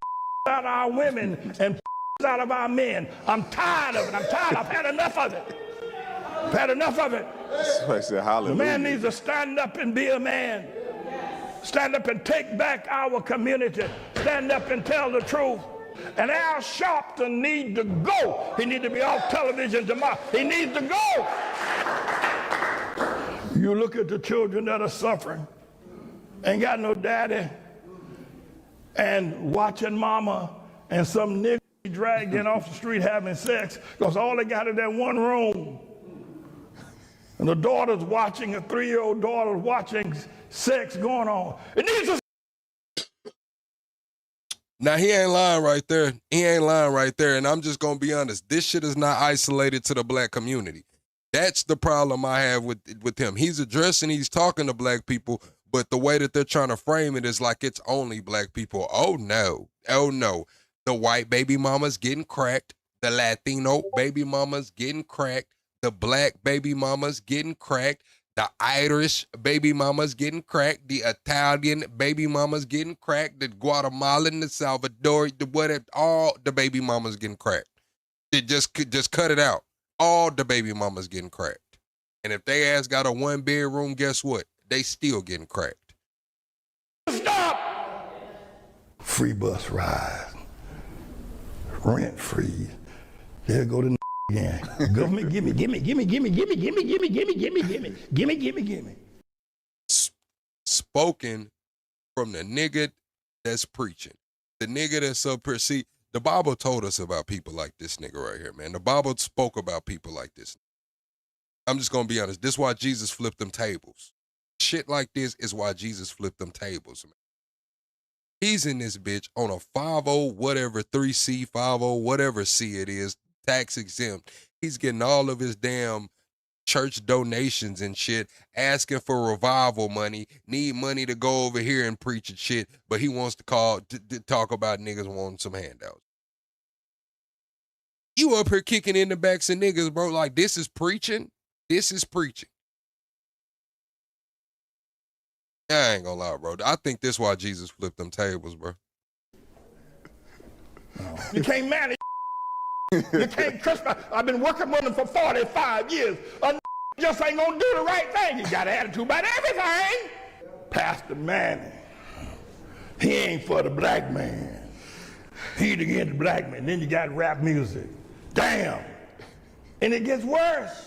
out of our women and out of our men. I'm tired of it. I'm tired. I've had enough of it. I've had enough of it. The man needs to stand up and be a man. Stand up and take back our community. Stand up and tell the truth. And Al Sharpton needs to go. He needs to be off television tomorrow. He needs to go. You look at the children that are suffering, ain't got no daddy, and watching mama and some nigga dragged in off the street having sex because all they got is that one room. And the daughter's watching, a 3-year-old daughter's watching sex going on. It needs to. Now, he ain't lying right there. He ain't lying right there. And I'm just going to be honest. This shit is not isolated to the black community. That's the problem I have with him. He's addressing, he's talking to black people, but the way that they're trying to frame it is like it's only black people. Oh, no. Oh, no. The white baby mama's getting cracked. The Latino baby mama's getting cracked. The black baby mama's getting cracked. The Irish baby mama's getting cracked. The Italian baby mama's getting cracked. The Guatemalan, the Salvadorian, the whatever, all the baby mama's getting cracked. It just cut it out. All the baby mamas getting cracked. And if they ass got a 1-bedroom, guess what? They still getting cracked. Stop! Free bus ride. Rent free. There go the again. Government, gimme. Spoken from the nigga that's preaching. The nigga that's up here. See, the Bible told us about people like this nigga right here, man. The Bible spoke about people like this. I'm just going to be honest. This is why Jesus flipped them tables. Shit like this is why Jesus flipped them tables, man. He's in this bitch on a 5-0, whatever, 3C, 5-0, whatever C it is, tax exempt. He's getting all of his damn church donations and shit, asking for revival money, need money to go over here and preach and shit, but he wants to talk about niggas wanting some handouts. You up here kicking in the backs of niggas, bro, like this is preaching? This is preaching. I ain't gonna lie, bro. I think this is why Jesus flipped them tables, bro. You can't manage. You can't trust me. I've been working with them for 45 years. A just ain't gonna do the right thing. You got an attitude about everything. Pastor Manning, he ain't for the black man. He against the black man. Then you got rap music. Damn. And it gets worse.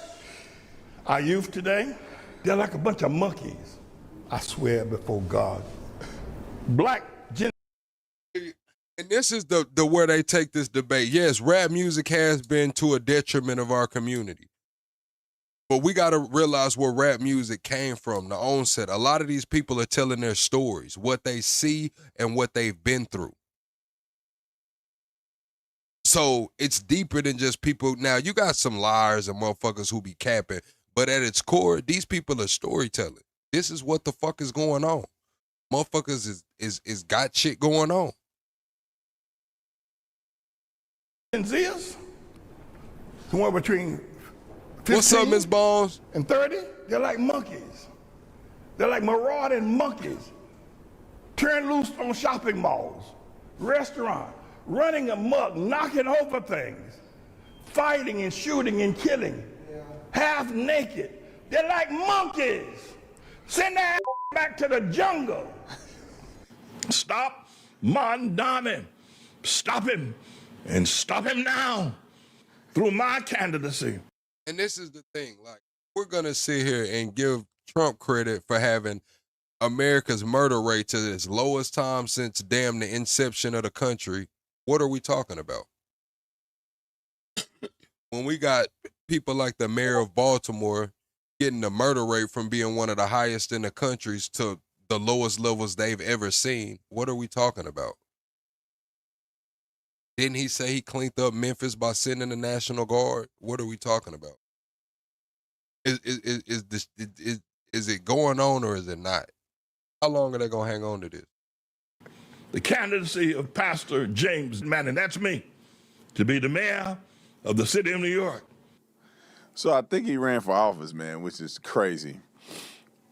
Our youth today, they're like a bunch of monkeys. I swear before God. Black gen. And this is the where they take this debate. Yes, rap music has been to a detriment of our community. But we got to realize where rap music came from, the onset. A lot of these people are telling their stories, what they see and what they've been through. So it's deeper than just people. Now, you got some liars and motherfuckers who be capping, but at its core, these people are storytelling. This is what the fuck is going on. Motherfuckers is got shit going on. Somewhere between 15 What's up, Ms. Bones? and 30, they're like monkeys. They're like marauding monkeys. Turn loose on shopping malls, restaurants, running amok, knocking over things, fighting and shooting and killing, half naked. They're like monkeys. Send that back to the jungle. Stop Mondani. Stop him. And stop him now through my candidacy. And this is the thing, like, we're going to sit here and give Trump credit for having America's murder rate to its lowest time since damn the inception of the country. What are we talking about? When we got people like the mayor of Baltimore getting the murder rate from being one of the highest in the countries to the lowest levels they've ever seen, what are we talking about? Didn't he say he cleaned up Memphis by sending the National Guard? What are we talking about? Is it going on or is it not? How long are they gonna hang on to this? The candidacy of Pastor James Manning, that's me, to be the mayor of the city of New York. So I think he ran for office, man, which is crazy.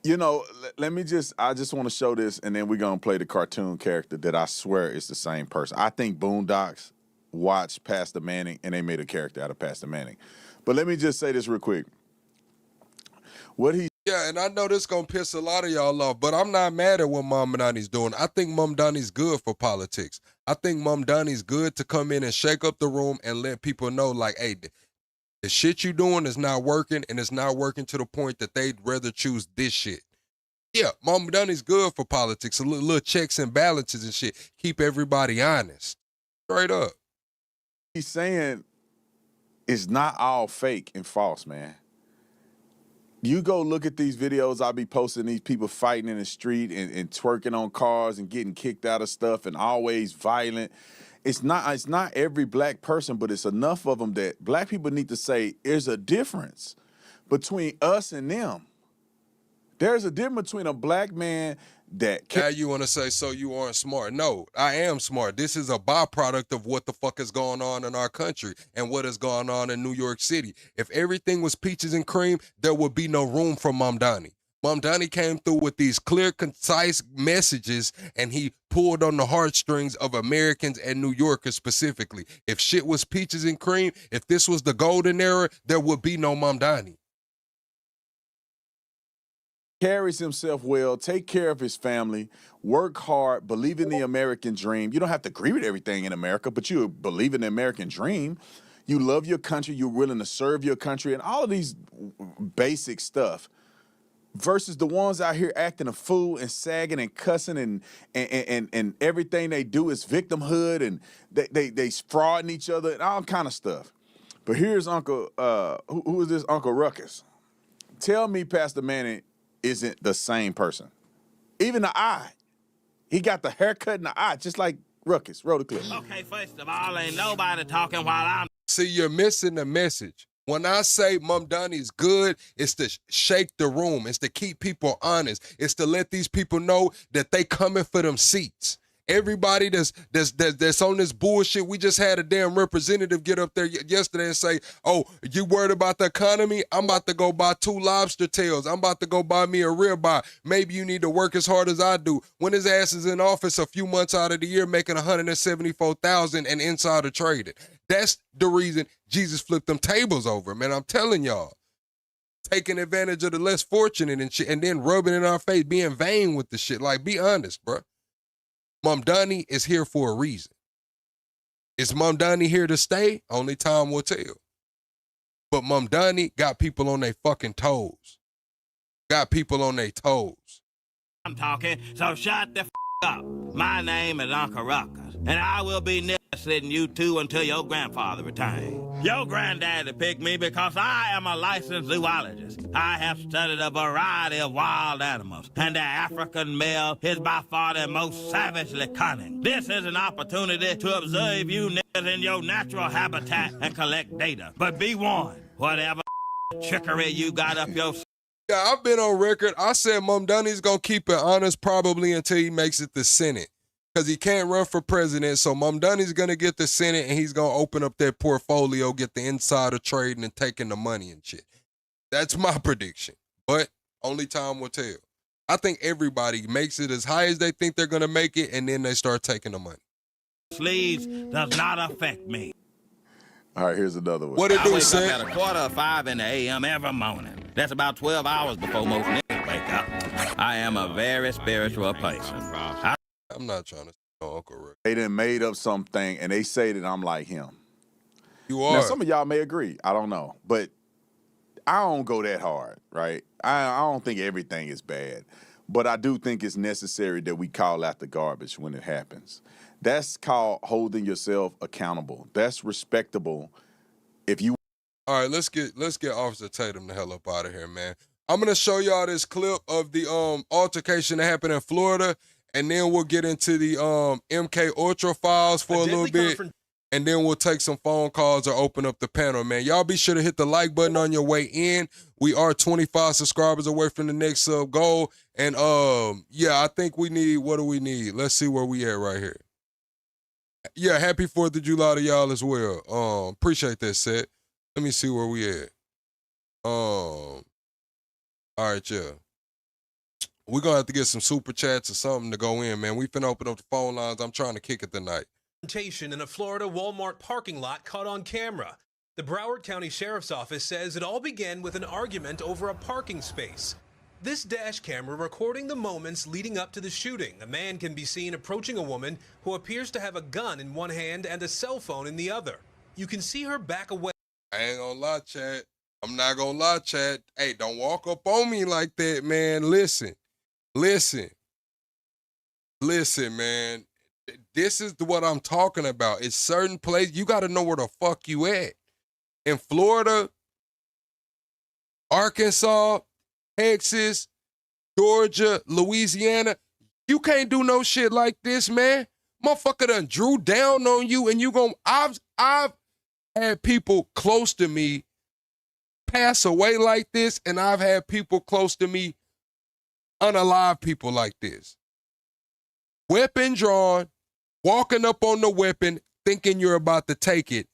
You know, I just want to show this, and then we're going to play the cartoon character that I swear is the same person. I think Boondocks watched Pastor Manning, and they made a character out of Pastor Manning. But let me just say this real quick. Yeah, and I know this gonna piss a lot of y'all off, but I'm not mad at what Mamdani's doing. I think Mamdani's good for politics. I think Mamdani's good to come in and shake up the room and let people know, like, hey, the shit you doing is not working, and it's not working to the point that they'd rather choose this shit. Yeah, Mamdani's good for politics, a little checks and balances and shit. Keep everybody honest. Straight up. He's saying it's not all fake and false, man. You go look at these videos I be posting, these people fighting in the street and twerking on cars and getting kicked out of stuff and always violent. It's not every black person, but it's enough of them that black people need to say there's a difference between us and them. There's a difference between a black man that now you want to say, so you aren't smart. No, I am smart. This is a byproduct of what the fuck is going on in our country and what is going on in New York City. If everything was peaches and cream, there would be no room for Mamdani. Mamdani came through with these clear, concise messages, and he pulled on the heartstrings of Americans and New Yorkers specifically. If shit was peaches and cream, if this was the golden era, there would be no Mamdani. Carries himself well, take care of his family, work hard, believe in the American dream. You don't have to agree with everything in America, but you believe in the American dream. You love your country, you're willing to serve your country, and all of these basic stuff. Versus the ones out here acting a fool and sagging and cussing and everything they do is victimhood and they frauding each other and all kind of stuff. But here's Uncle, who is this Uncle Ruckus? Tell me Pastor Manning isn't the same person. Even the eye. He got the haircut and the eye, just like Ruckus. Roll the clip. Okay, first of all, ain't nobody talking while I'm... See, you're missing the message. When I say Mamdani's good, it's to shake the room. It's to keep people honest. It's to let these people know that they coming for them seats. Everybody that's on this bullshit, we just had a damn representative get up there yesterday and say, oh, you worried about the economy? I'm about to go buy 2 lobster tails. I'm about to go buy me a ribeye. Maybe you need to work as hard as I do. When his ass is in office a few months out of the year making $174,000 and insider trading. That's the reason Jesus flipped them tables over, man. I'm telling y'all. Taking advantage of the less fortunate and shit and then rubbing in our face, being vain with the shit. Like, be honest, bro. Mamdani is here for a reason. Is Mamdani here to stay? Only time will tell. But Mamdani got people on their fucking toes. Got people on their toes. I'm talking, so shut the up. My name is Uncle Ruckus, and I will be nip-slitting you two until your grandfather returns. Your granddaddy picked me because I am a licensed zoologist. I have studied a variety of wild animals, and the African male is by far the most savagely cunning. This is an opportunity to observe you niggas in your natural habitat and collect data. But be warned, whatever trickery you got up your... Yeah, I've been on record. I said Mamdani's going to keep it honest probably until he makes it the Senate. Because he can't run for president. So Mamdani's going to get the Senate and he's going to open up their portfolio, get the insider trading and taking the money and shit. That's my prediction. But only time will tell. I think everybody makes it as high as they think they're going to make it and then they start taking the money. Sleeves does not affect me. All right, here's another one. What it do, I wake Sam? up at 4:45 in the a.m. every morning. That's about 12 hours before most niggas wake up. I am a very spiritual person. I'm not trying to say no Uncle Rick. They done made up something and they say that I'm like him. You are. Now, some of y'all may agree. I don't know. But I don't go that hard, right? I don't think everything is bad. But I do think it's necessary that we call out the garbage when it happens. That's called holding yourself accountable. That's respectable. If you... All right, let's get Officer Tatum the hell up out of here, man. I'm gonna show y'all this clip of the altercation that happened in Florida, and then we'll get into the MK Ultra files for a little bit. and then we'll take some phone calls or open up the panel, man. Y'all be sure to hit the like button on your way in. We are 25 subscribers away from the next sub goal. And yeah, I think we need, what do we need? Let's see where we at right here. Yeah, happy 4th of July to y'all as well. Appreciate that, set. Let me see where we at. All right, yeah. We're going to have to get some super chats or something to go in, man. We finna open up the phone lines. I'm trying to kick it tonight. In a Florida Walmart parking lot caught on camera. The Broward County Sheriff's Office says it all began with an argument over a parking space. This dash camera recording the moments leading up to the shooting. A man can be seen approaching a woman who appears to have a gun in one hand and a cell phone in the other. You can see her back away. I ain't gonna lie, Chad. I'm not gonna lie, Chad. Hey, don't walk up on me like that, man. Listen, man. This is what I'm talking about. It's certain places. You got to know where the fuck you at. In Florida, Arkansas, Texas, Georgia, Louisiana, you can't do no shit like this, man. Motherfucker done drew down on you and you gon' I've had people close to me pass away like this, and I've had people close to me unalive people like this. Weapon drawn, walking up on the weapon, thinking you're about to take it,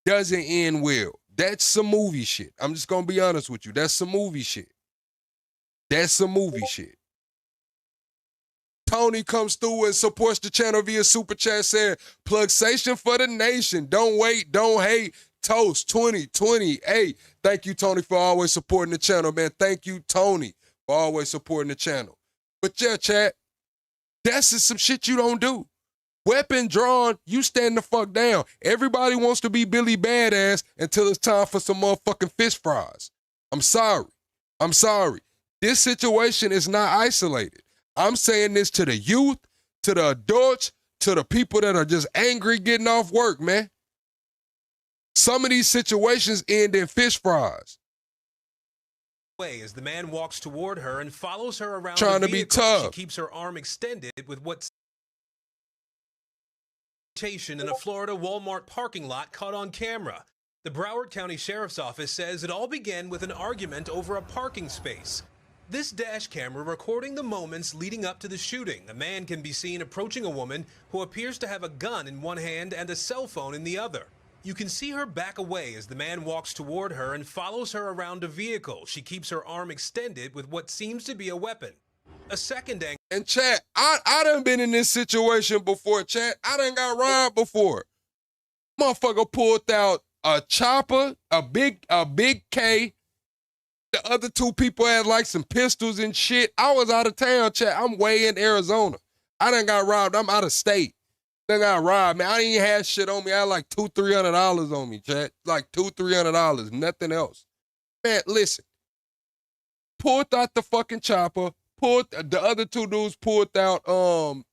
doesn't end well. That's some movie shit. I'm just gonna be honest with you. That's some movie shit. That's some movie shit. Tony comes through and supports the channel via Super Chat saying, Plugsation for the nation. Don't wait, don't hate. Toast 2028. Thank you, Tony, for always supporting the channel, man. Thank you, Tony, for always supporting the channel. But yeah, chat, that's just some shit you don't do. Weapon drawn, you stand the fuck down. Everybody wants to be Billy Badass until it's time for some motherfucking fish fries. I'm sorry. This situation is not isolated. I'm saying this to the youth, to the adults, to the people that are just angry getting off work, man. Some of these situations end in fish fries. As the man walks toward her and follows her around Trying the to be vehicle. tough. She keeps her arm extended with what's in a Florida Walmart parking lot caught on camera. The Broward County Sheriff's Office says it all began with an argument over a parking space. This dash camera recording the moments leading up to the shooting. A man can be seen approaching a woman who appears to have a gun in one hand and a cell phone in the other. You can see her back away as the man walks toward her and follows her around a vehicle. She keeps her arm extended with what seems to be a weapon. A second angle. And chat, I done been in this situation before, chat. I done got robbed before. Motherfucker pulled out a chopper, a big K. The other two people had like some pistols and shit. I was out of town, chat. I'm way in Arizona. I done got robbed. I'm out of state. Done got robbed, man. I didn't even have shit on me. I had like $200-300 on me, chat. Like $200-300, nothing else. Man, listen. Pulled out the fucking chopper. The other two dudes pulled out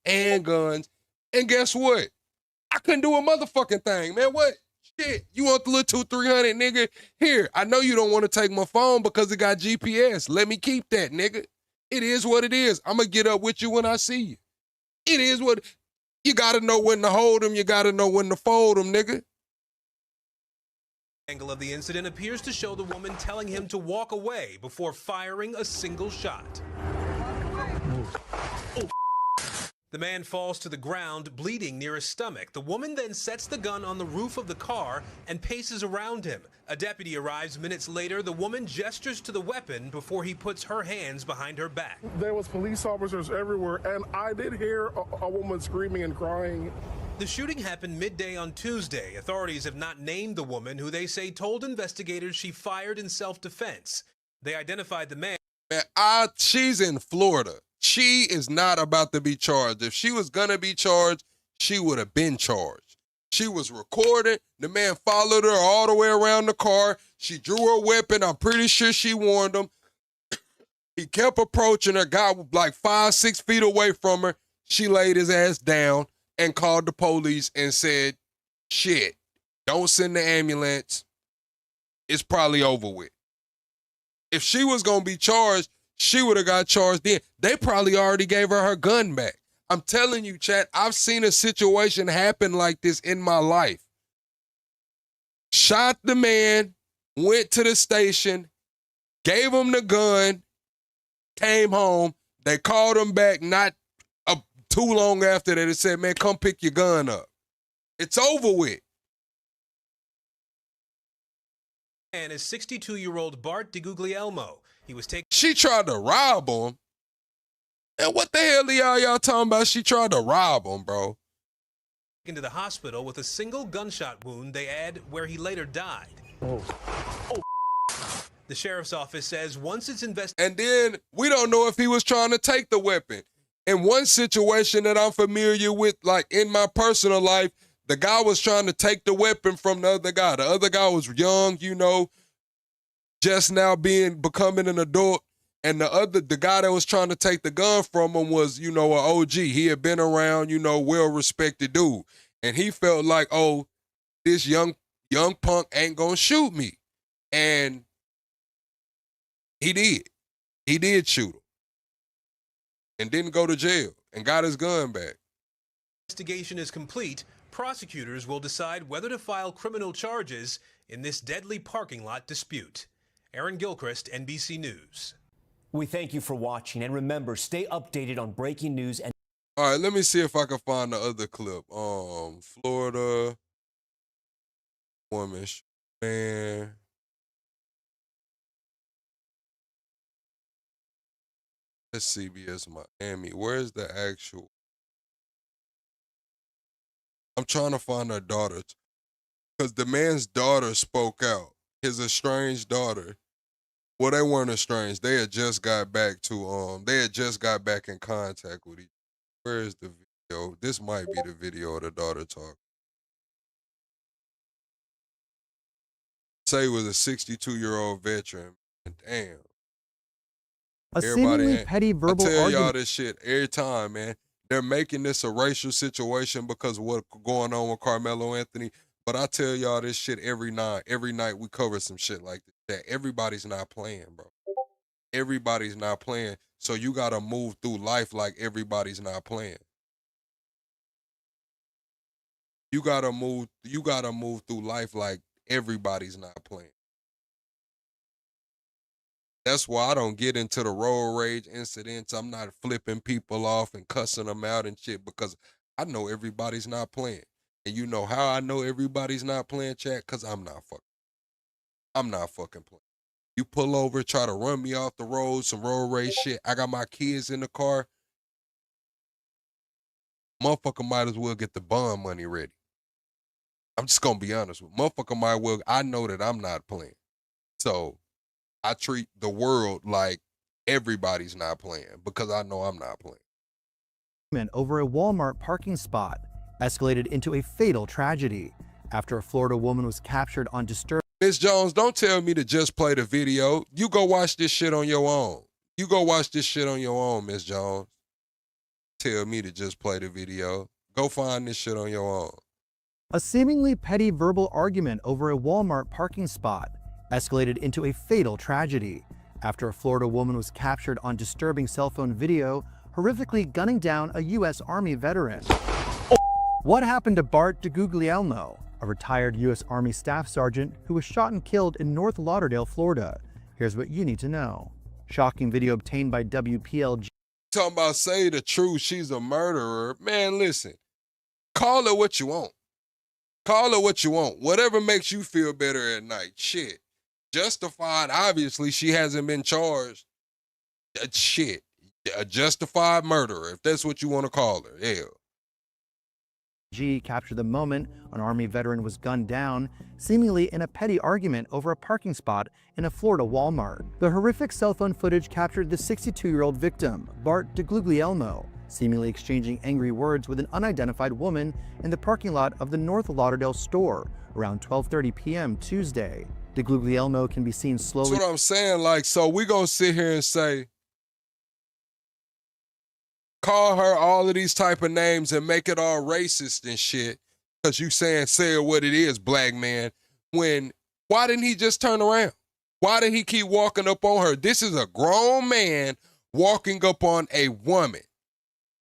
handguns. And guess what? I couldn't do a motherfucking thing, man. What? Shit, you want the little $200-300, nigga? Here, I know you don't want to take my phone because it got GPS. Let me keep that, nigga. It is what it is. I'm going to get up with you when I see you. It is what... You got to know when to hold them. You got to know when to fold them, nigga. Angle of the incident appears to show the woman telling him to walk away before firing a single shot. The man falls to the ground, bleeding near his stomach. The woman then sets the gun on the roof of the car and paces around him. A deputy arrives minutes later. The woman gestures to the weapon before he puts her hands behind her back. There was police officers everywhere, and I did hear a woman screaming and crying. The shooting happened midday on Tuesday. Authorities have not named the woman, who they say told investigators she fired in self-defense. They identified the man. Man, she's in Florida. She is not about to be charged. If she was gonna be charged, she would have been charged. She was recorded. The man followed her all the way around the car. She drew her weapon. I'm pretty sure she warned him. He kept approaching her, got like 5-6 feet away from her. She laid his ass down and called the police and said, shit, don't send the ambulance. It's probably over with. If she was gonna be charged, she would have got charged then. They probably already gave her gun back. I'm telling you, chat, I've seen a situation happen like this in my life. shot the man, went to the station, gave him the gun, came home. They called him back not too long after that and said, man, come pick your gun up. It's over with. And is 62-year-old Bart DeGuglielmo. He was taken. She tried to rob him. And what the hell are y'all talking about? She tried to rob him, bro. Into the hospital with a single gunshot wound, they add, where he later died. The sheriff's office says once it's investigated. And then we don't know if he was trying to take the weapon. In one situation that I'm familiar with, like in my personal life, the guy was trying to take the weapon from the other guy. The other guy was young, you know, just now becoming an adult. And the guy that was trying to take the gun from him was, you know, an OG. He had been around, you know, well-respected dude. And he felt like, oh, this young punk ain't gonna shoot me. And he did. He did shoot him. And didn't go to jail and got his gun back. Investigation is complete. Prosecutors will decide whether to file criminal charges in this deadly parking lot dispute. Aaron Gilchrist, NBC News. We thank you for watching, and remember, stay updated on breaking news. And all right, let me see if I can find the other clip. Florida woman, man. That's CBS Miami. Where's the actual? I'm trying to find her daughter, because the man's daughter spoke out. His estranged daughter. Well, they weren't estranged. They had just got back in contact with each other. Where is the video? This might be the video of the daughter talking. Say he was a 62-year-old veteran. Damn. A seemingly petty verbal I tell argument. y'all this shit every time, man. They're making this a racial situation because of what's going on with Carmelo Anthony. But I tell y'all this shit every night. Every night we cover some shit like that. Everybody's not playing, bro. Everybody's not playing. So you gotta move through life like everybody's not playing. You gotta move through life like everybody's not playing. That's why I don't get into the road rage incidents. I'm not flipping people off and cussing them out and shit, because I know everybody's not playing. And you know how I know everybody's not playing, chat? Because I'm not fucking playing. You pull over, try to run me off the road, some road rage shit. I got my kids in the car. Motherfucker might as well get the bond money ready. I'm just gonna be honest with you. Motherfucker might well, I know that I'm not playing. So I treat the world like everybody's not playing because I know I'm not playing. Over a Walmart parking spot escalated into a fatal tragedy after a Florida woman was captured on disturbing. Ms. Jones, don't tell me to just play the video. You go watch this shit on your own. You go watch this shit on your own, Ms. Jones. Tell me to just play the video. Go find this shit on your own. A seemingly petty verbal argument over a Walmart parking spot escalated into a fatal tragedy after a Florida woman was captured on disturbing cell phone video, horrifically gunning down a U.S. Army veteran. What happened to Bart DeGuglielmo, a retired U.S. Army Staff Sergeant who was shot and killed in North Lauderdale, Florida? Here's what you need to know. Shocking video obtained by WPLG. Talking about say the truth, she's a murderer. Man, listen. Call her what you want. Call her what you want. Whatever makes you feel better at night. Shit. Justified, obviously, she hasn't been charged. Shit. A justified murderer, if that's what you want to call her. Hell. G captured the moment an Army veteran was gunned down, seemingly in a petty argument over a parking spot in a Florida Walmart. The horrific cell phone footage captured the 62-year-old victim, Bart DeGuglielmo, seemingly exchanging angry words with an unidentified woman in the parking lot of the North Lauderdale store around 12:30 p.m. Tuesday. DeGuglielmo can be seen slowly. That's what I'm saying. Like, so we gonna sit here and say, call her all of these type of names and make it all racist and shit, because you say it what it is, black man. Why didn't he just turn around? Why did he keep walking up on her? This is a grown man walking up on a woman.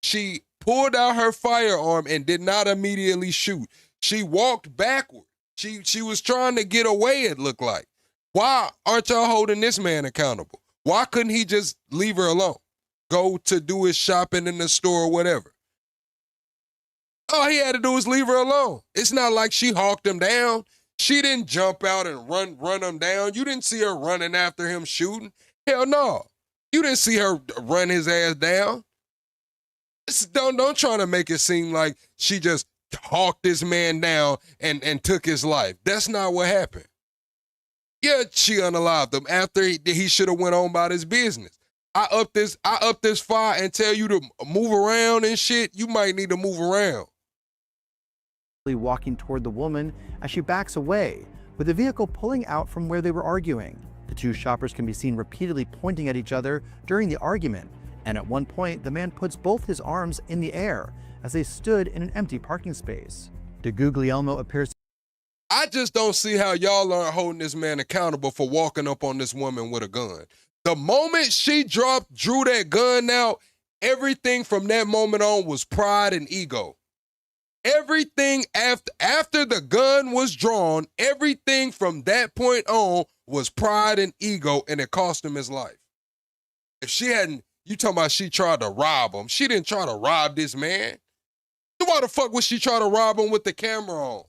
She pulled out her firearm and did not immediately shoot. She walked backward. She was trying to get away, it looked like. Why aren't y'all holding this man accountable? Why couldn't he just leave her alone? Go to do his shopping in the store or whatever. All he had to do was leave her alone. It's not like she hawked him down. She didn't jump out and run him down. You didn't see her running after him shooting. Hell no. You didn't see her run his ass down. Don't try to make it seem like she just hawked this man down and took his life. That's not what happened. Yeah, she unalived him after he should have went on about his business. I up this fire and tell you to move around and shit. You might need to move around. Walking toward the woman as she backs away, with the vehicle pulling out from where they were arguing. The two shoppers can be seen repeatedly pointing at each other during the argument, and at one point, the man puts both his arms in the air as they stood in an empty parking space. DeGuglielmo appears. I just don't see how y'all aren't holding this man accountable for walking up on this woman with a gun. The moment she drew that gun out, everything from that moment on was pride and ego. Everything after the gun was drawn, everything from that point on was pride and ego, and it cost him his life. If she hadn't, you talking about she tried to rob him. She didn't try to rob this man. Why the fuck would she try to rob him with the camera on?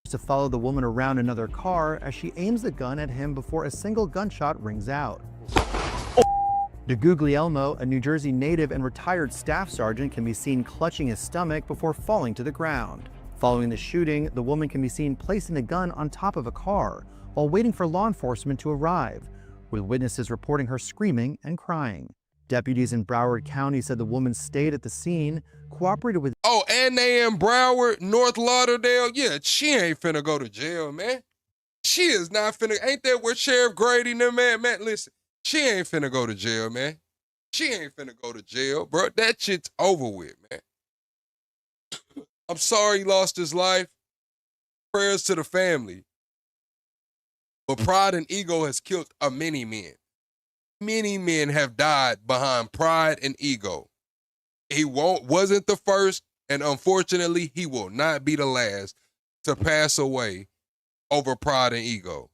To follow the woman around another car as she aims the gun at him before a single gunshot rings out. DeGuglielmo, a New Jersey native and retired staff sergeant, can be seen clutching his stomach before falling to the ground. Following the shooting, the woman can be seen placing the gun on top of a car while waiting for law enforcement to arrive, with witnesses reporting her screaming and crying. Deputies in Broward County said the woman stayed at the scene, cooperated with— Oh, and they in Broward, North Lauderdale? Yeah, she ain't finna go to jail, man. She is not finna— ain't that where Sheriff Grady and them, man? Man, listen, she ain't finna go to jail, man. She ain't finna go to jail, bro. That shit's over with, man. I'm sorry he lost his life. Prayers to the family. But pride and ego has killed many men. Many men have died behind pride and ego. He wasn't the first, and unfortunately, he will not be the last to pass away over pride and ego.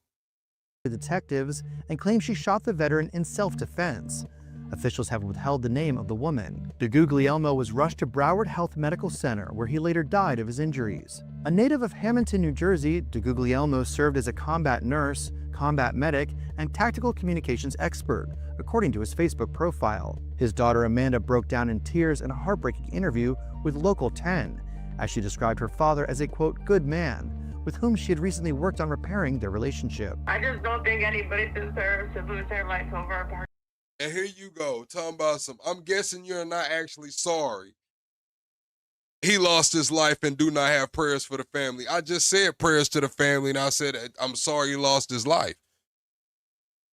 The detectives and claim she shot the veteran in self-defense. Officials have withheld the name of the woman. DeGuglielmo was rushed to Broward Health Medical Center, where he later died of his injuries. A native of Hamilton, New Jersey, DeGuglielmo served as a combat nurse, combat medic, and tactical communications expert, according to his Facebook profile. His daughter Amanda broke down in tears in a heartbreaking interview with Local 10, as she described her father as a, quote, good man, with whom she had recently worked on repairing their relationship. I just don't think anybody deserves to lose their life over a party. And here you go, talking about some— I'm guessing you're not actually sorry he lost his life and do not have prayers for the family. I just said prayers to the family, and I said I'm sorry he lost his life.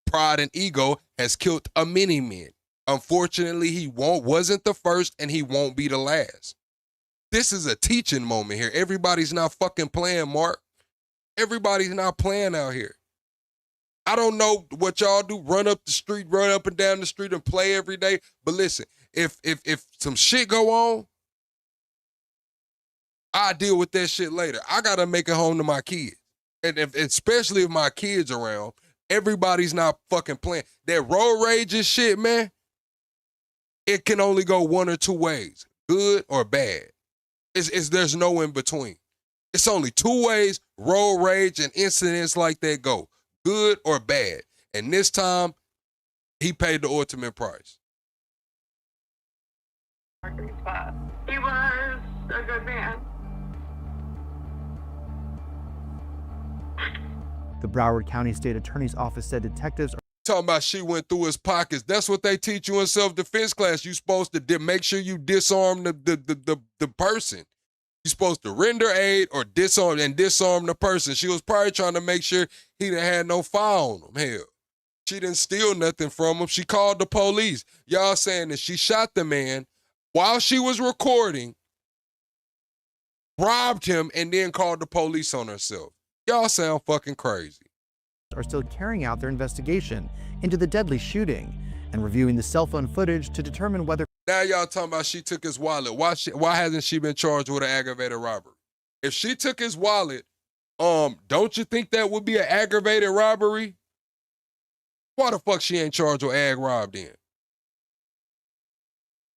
Pride and ego has killed many men. Unfortunately, he wasn't the first, and he won't be the last. This is a teaching moment here. Everybody's not fucking playing, Mark. Everybody's not playing out here. I don't know what y'all do, run up the street, run up and down the street and play every day. But listen, if some shit go on, I deal with that shit later. I gotta make it home to my kids. And especially if my kids around, everybody's not fucking playing. That road rage and shit, man, it can only go one or two ways, good or bad. There's no in between. It's only two ways road rage and incidents like that go, good or bad. And this time, he paid the ultimate price. He was a good man. The Broward County State Attorney's Office said detectives are talking about she went through his pockets. That's what they teach you in self-defense class. You're supposed to make sure you disarm the person. You're supposed to render aid or disarm the person. She was probably trying to make sure he didn't have no file on him. Hell, she didn't steal nothing from him. She called the police. Y'all saying that she shot the man while she was recording, robbed him, and then called the police on herself. Y'all sound fucking crazy. Are still carrying out their investigation into the deadly shooting and reviewing the cell phone footage to determine whether— Now y'all talking about she took his wallet. Why hasn't she been charged with an aggravated robbery? If she took his wallet, don't you think that would be an aggravated robbery? Why the fuck she ain't charged with ag rob then?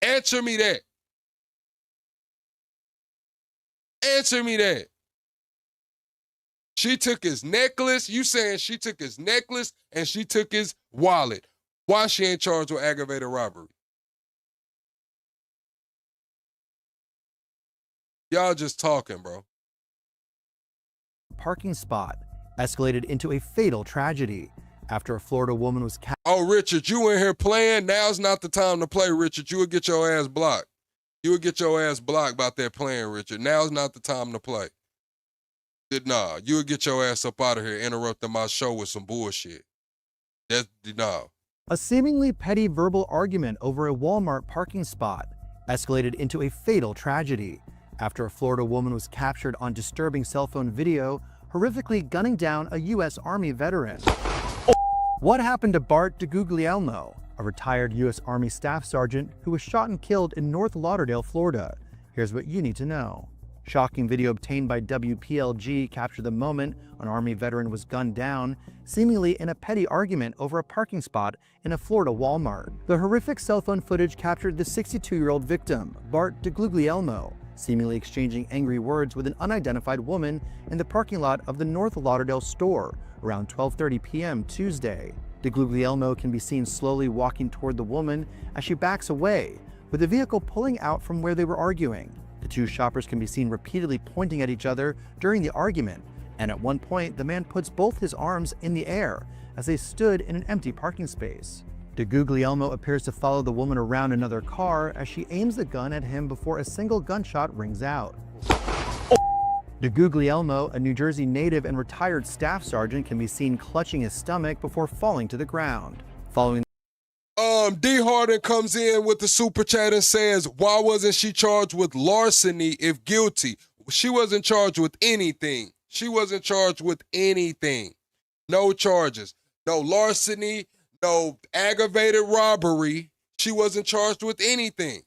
Answer me that. Answer me that. She took his necklace. You saying she took his necklace and she took his wallet. Why she ain't charged with aggravated robbery? Y'all just talking, bro. Parking spot escalated into a fatal tragedy after a Florida woman was Oh, Richard, you in here playing? Now's not the time to play, Richard. You would get your ass blocked. You would get your ass blocked about that playing, Richard. Now's not the time to play. Nah, you would get your ass up out of here interrupting my show with some bullshit. That's, nah. A seemingly petty verbal argument over a Walmart parking spot escalated into a fatal tragedy after a Florida woman was captured on disturbing cell phone video, horrifically gunning down a U.S. Army veteran. What happened to Bart DeGuglielmo, a retired U.S. Army staff sergeant who was shot and killed in North Lauderdale, Florida? Here's what you need to know. Shocking video obtained by WPLG captured the moment an Army veteran was gunned down, seemingly in a petty argument over a parking spot in a Florida Walmart. The horrific cell phone footage captured the 62-year-old victim, Bart DeGuglielmo, seemingly exchanging angry words with an unidentified woman in the parking lot of the North Lauderdale store around 12:30 p.m. Tuesday. DeGuglielmo can be seen slowly walking toward the woman as she backs away, with the vehicle pulling out from where they were arguing. The two shoppers can be seen repeatedly pointing at each other during the argument, and at one point, the man puts both his arms in the air as they stood in an empty parking space. DeGuglielmo appears to follow the woman around another car as she aims the gun at him before a single gunshot rings out. DeGuglielmo, a New Jersey native and retired staff sergeant, can be seen clutching his stomach before falling to the ground. Following D. Harden comes in with the super chat and says, why wasn't she charged with larceny if guilty? She wasn't charged with anything. She wasn't charged with anything. No charges. No larceny, no aggravated robbery. She wasn't charged with anything.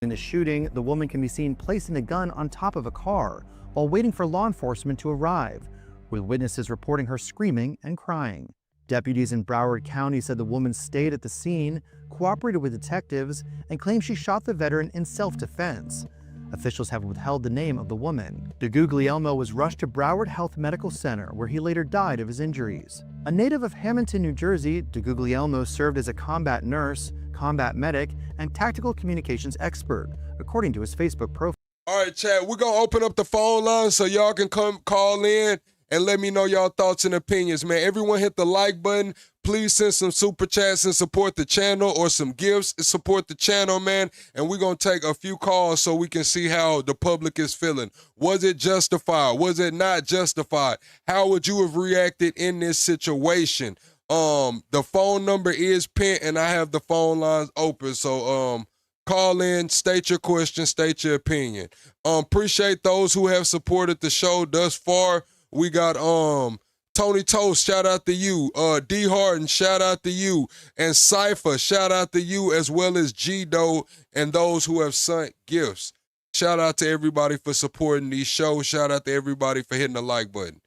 In the shooting, the woman can be seen placing the gun on top of a car while waiting for law enforcement to arrive, with witnesses reporting her screaming and crying. Deputies in Broward County said the woman stayed at the scene, cooperated with detectives, and claimed she shot the veteran in self-defense. Officials have withheld the name of the woman. DeGuglielmo was rushed to Broward Health Medical Center, where he later died of his injuries. A native of Hamilton, New Jersey, DeGuglielmo served as a combat nurse, combat medic, and tactical communications expert, according to his Facebook profile. All right, chat, we're going to open up the phone line so y'all can come call in and let me know y'all thoughts and opinions, man. Everyone hit the like button. Please send some super chats and support the channel, or some gifts and support the channel, man. And we're going to take a few calls so we can see how the public is feeling. Was it justified? Was it not justified? How would you have reacted in this situation? The phone number is pinned, and I have the phone lines open. So call in, state your question, state your opinion. Appreciate those who have supported the show thus far. We got Tony Toast, shout out to you. D Harden, shout out to you. And Cypher, shout out to you, as well as G-Do and those who have sent gifts. Shout out to everybody for supporting these shows. Shout out to everybody for hitting the like button.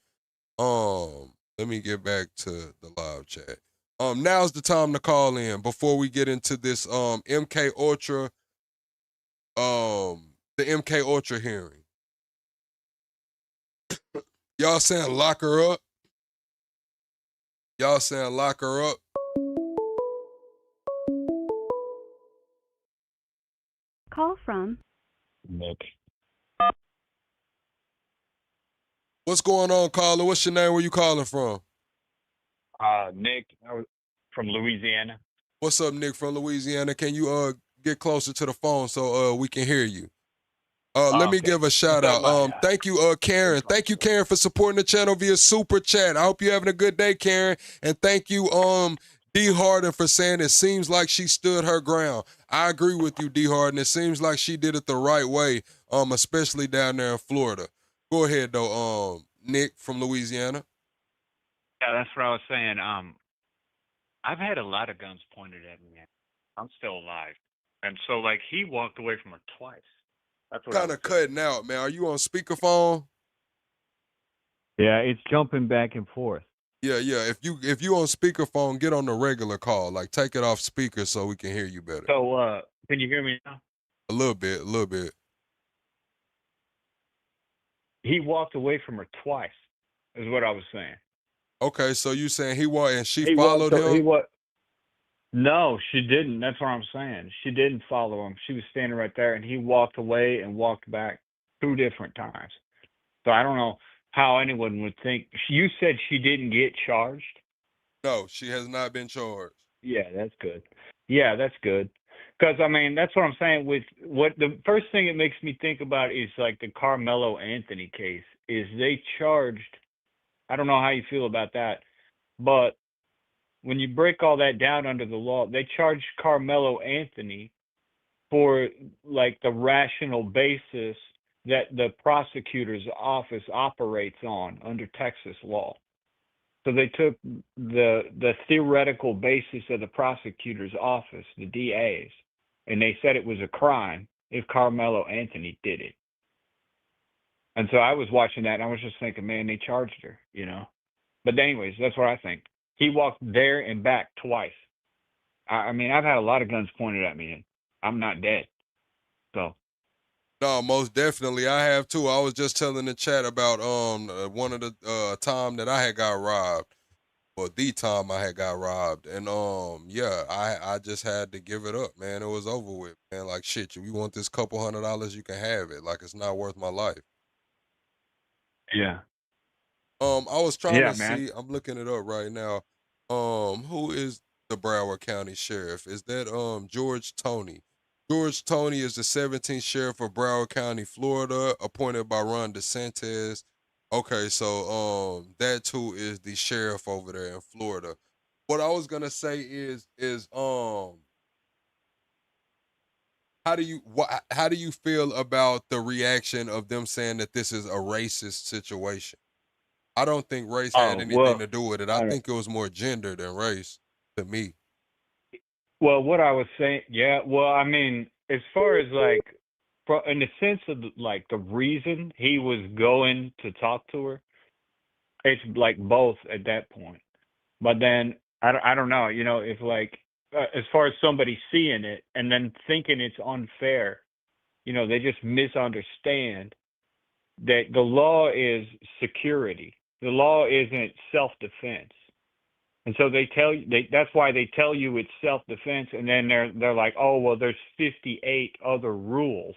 Let me get back to the live chat. Now's the time to call in before we get into this MK Ultra, the MK Ultra hearing. Y'all saying lock her up? Y'all saying lock her up? Call from Nick. What's going on, caller? What's your name? Where you calling from? Nick, from Louisiana. What's up, Nick from Louisiana? Can you get closer to the phone so we can hear you? Let me give a shout out. Thank you, Karen. Thank you, Karen, for supporting the channel via super chat. I hope you're having a good day, Karen. And thank you, D Harden, for saying it seems like she stood her ground. I agree with you, D Harden. It seems like she did it the right way, especially down there in Florida. Go ahead though, Nick from Louisiana. Yeah, that's what I was saying. I've had a lot of guns pointed at me. I'm still alive. And so, like, he walked away from her twice. That's what I Kind was of cutting out, man. Are you on speakerphone? Yeah, it's jumping back and forth. Yeah. If you on speakerphone, get on the regular call. Like take it off speaker so we can hear you better. So, can you hear me now? A little bit. He walked away from her twice, is what I was saying. Okay, so you saying he walked and she He followed walked, him? he wa- No, she didn't. That's what I'm saying. She didn't follow him. She was standing right there, and he walked away and walked back 2 different times. So I don't know how anyone would think. You said she didn't get charged? No, she has not been charged. Yeah, that's good. Yeah, that's good. Because, I mean, that's what I'm saying. With what the first thing it makes me think about is like the Carmelo Anthony case, is they charged, I don't know how you feel about that, but when you break all that down under the law, they charged Carmelo Anthony for like the rational basis that the prosecutor's office operates on under Texas law. So they took the theoretical basis of the prosecutor's office, the DA's, and they said it was a crime if Carmelo Anthony did it. And so I was watching that and I was just thinking, man, they charged her, you know. But anyways, that's what I think. He walked there and back twice. I mean, I've had a lot of guns pointed at me and I'm not dead. So No, most definitely. I have too. I was just telling the chat about one of the time that I had got robbed. Or the time I had got robbed. And yeah, I just had to give it up, man. It was over with, man. Like shit, you want this couple $100, you can have it. Like it's not worth my life. yeah. I was trying Yeah, to man. see, I'm looking it up right now. Who is the Broward County Sheriff? Is that George Toney? George Toney is the 17th sheriff of Broward County, Florida, appointed by Ron DeSantis. Okay, so that too is the sheriff over there in Florida. What I was gonna say is how do you feel about the reaction of them saying that this is a racist situation? I don't think race had Oh, anything well, to do with it. I think it was more gender than race to me. well, what I was saying, yeah, well, I mean, as far as like, in the sense of like the reason he was going to talk to her, it's like both at that point. But then I don't know, you know, if like as far as somebody seeing it and then thinking it's unfair, you know, they just misunderstand that the law is security. The law isn't self-defense. And so they tell you that's why they tell you it's self-defense, and then they're like, oh well, there's 58 other rules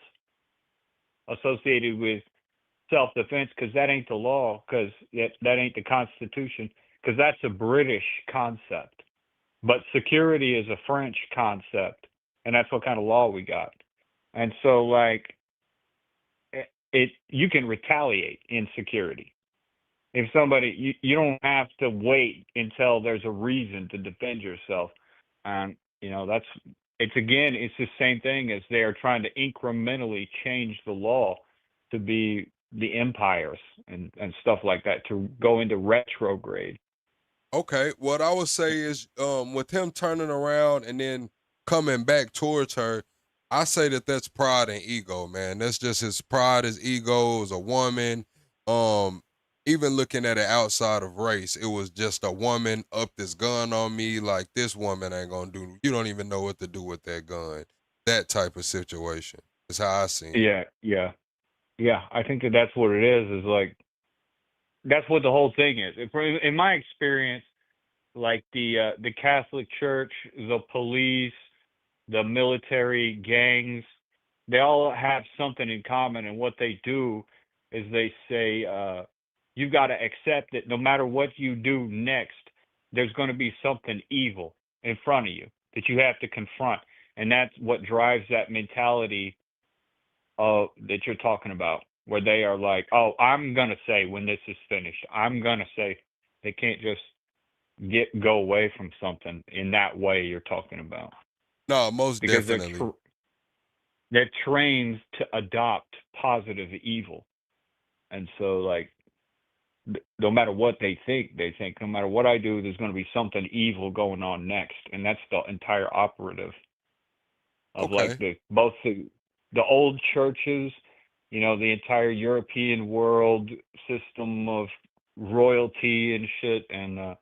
associated with self-defense because that ain't the law, because that ain't the Constitution, because that's a British concept. But security is a French concept, and that's what kind of law we got. And so like you can retaliate in security. If somebody, you don't have to wait until there's a reason to defend yourself. And, you know, it's the same thing as they're trying to incrementally change the law to be the empires and stuff like that, to go into retrograde. Okay, what I would say is with him turning around and then coming back towards her, I say that that's pride and ego, man. That's just his pride, his ego as a woman. Even looking at it outside of race, it was just a woman up this gun on me. Like this woman ain't gonna do. You don't even know what to do with that gun. That type of situation is how I seen it. Yeah. I think that's what it is. Is like that's what the whole thing is. In my experience, like the Catholic Church, the police, the military, gangs, they all have something in common, and what they do is they say you've got to accept that no matter what you do next, there's going to be something evil in front of you that you have to confront, and that's what drives that mentality that you're talking about, where they are like, oh, I'm going to say when this is finished, I'm going to say. They can't just go away from something in that way you're talking about. No, most Because definitely. they're trained to adopt positive evil. And so, like, no matter what they think no matter what I do, there's going to be something evil going on next. And that's the entire operative of like both the old churches, the entire European world system of royalty and shit, and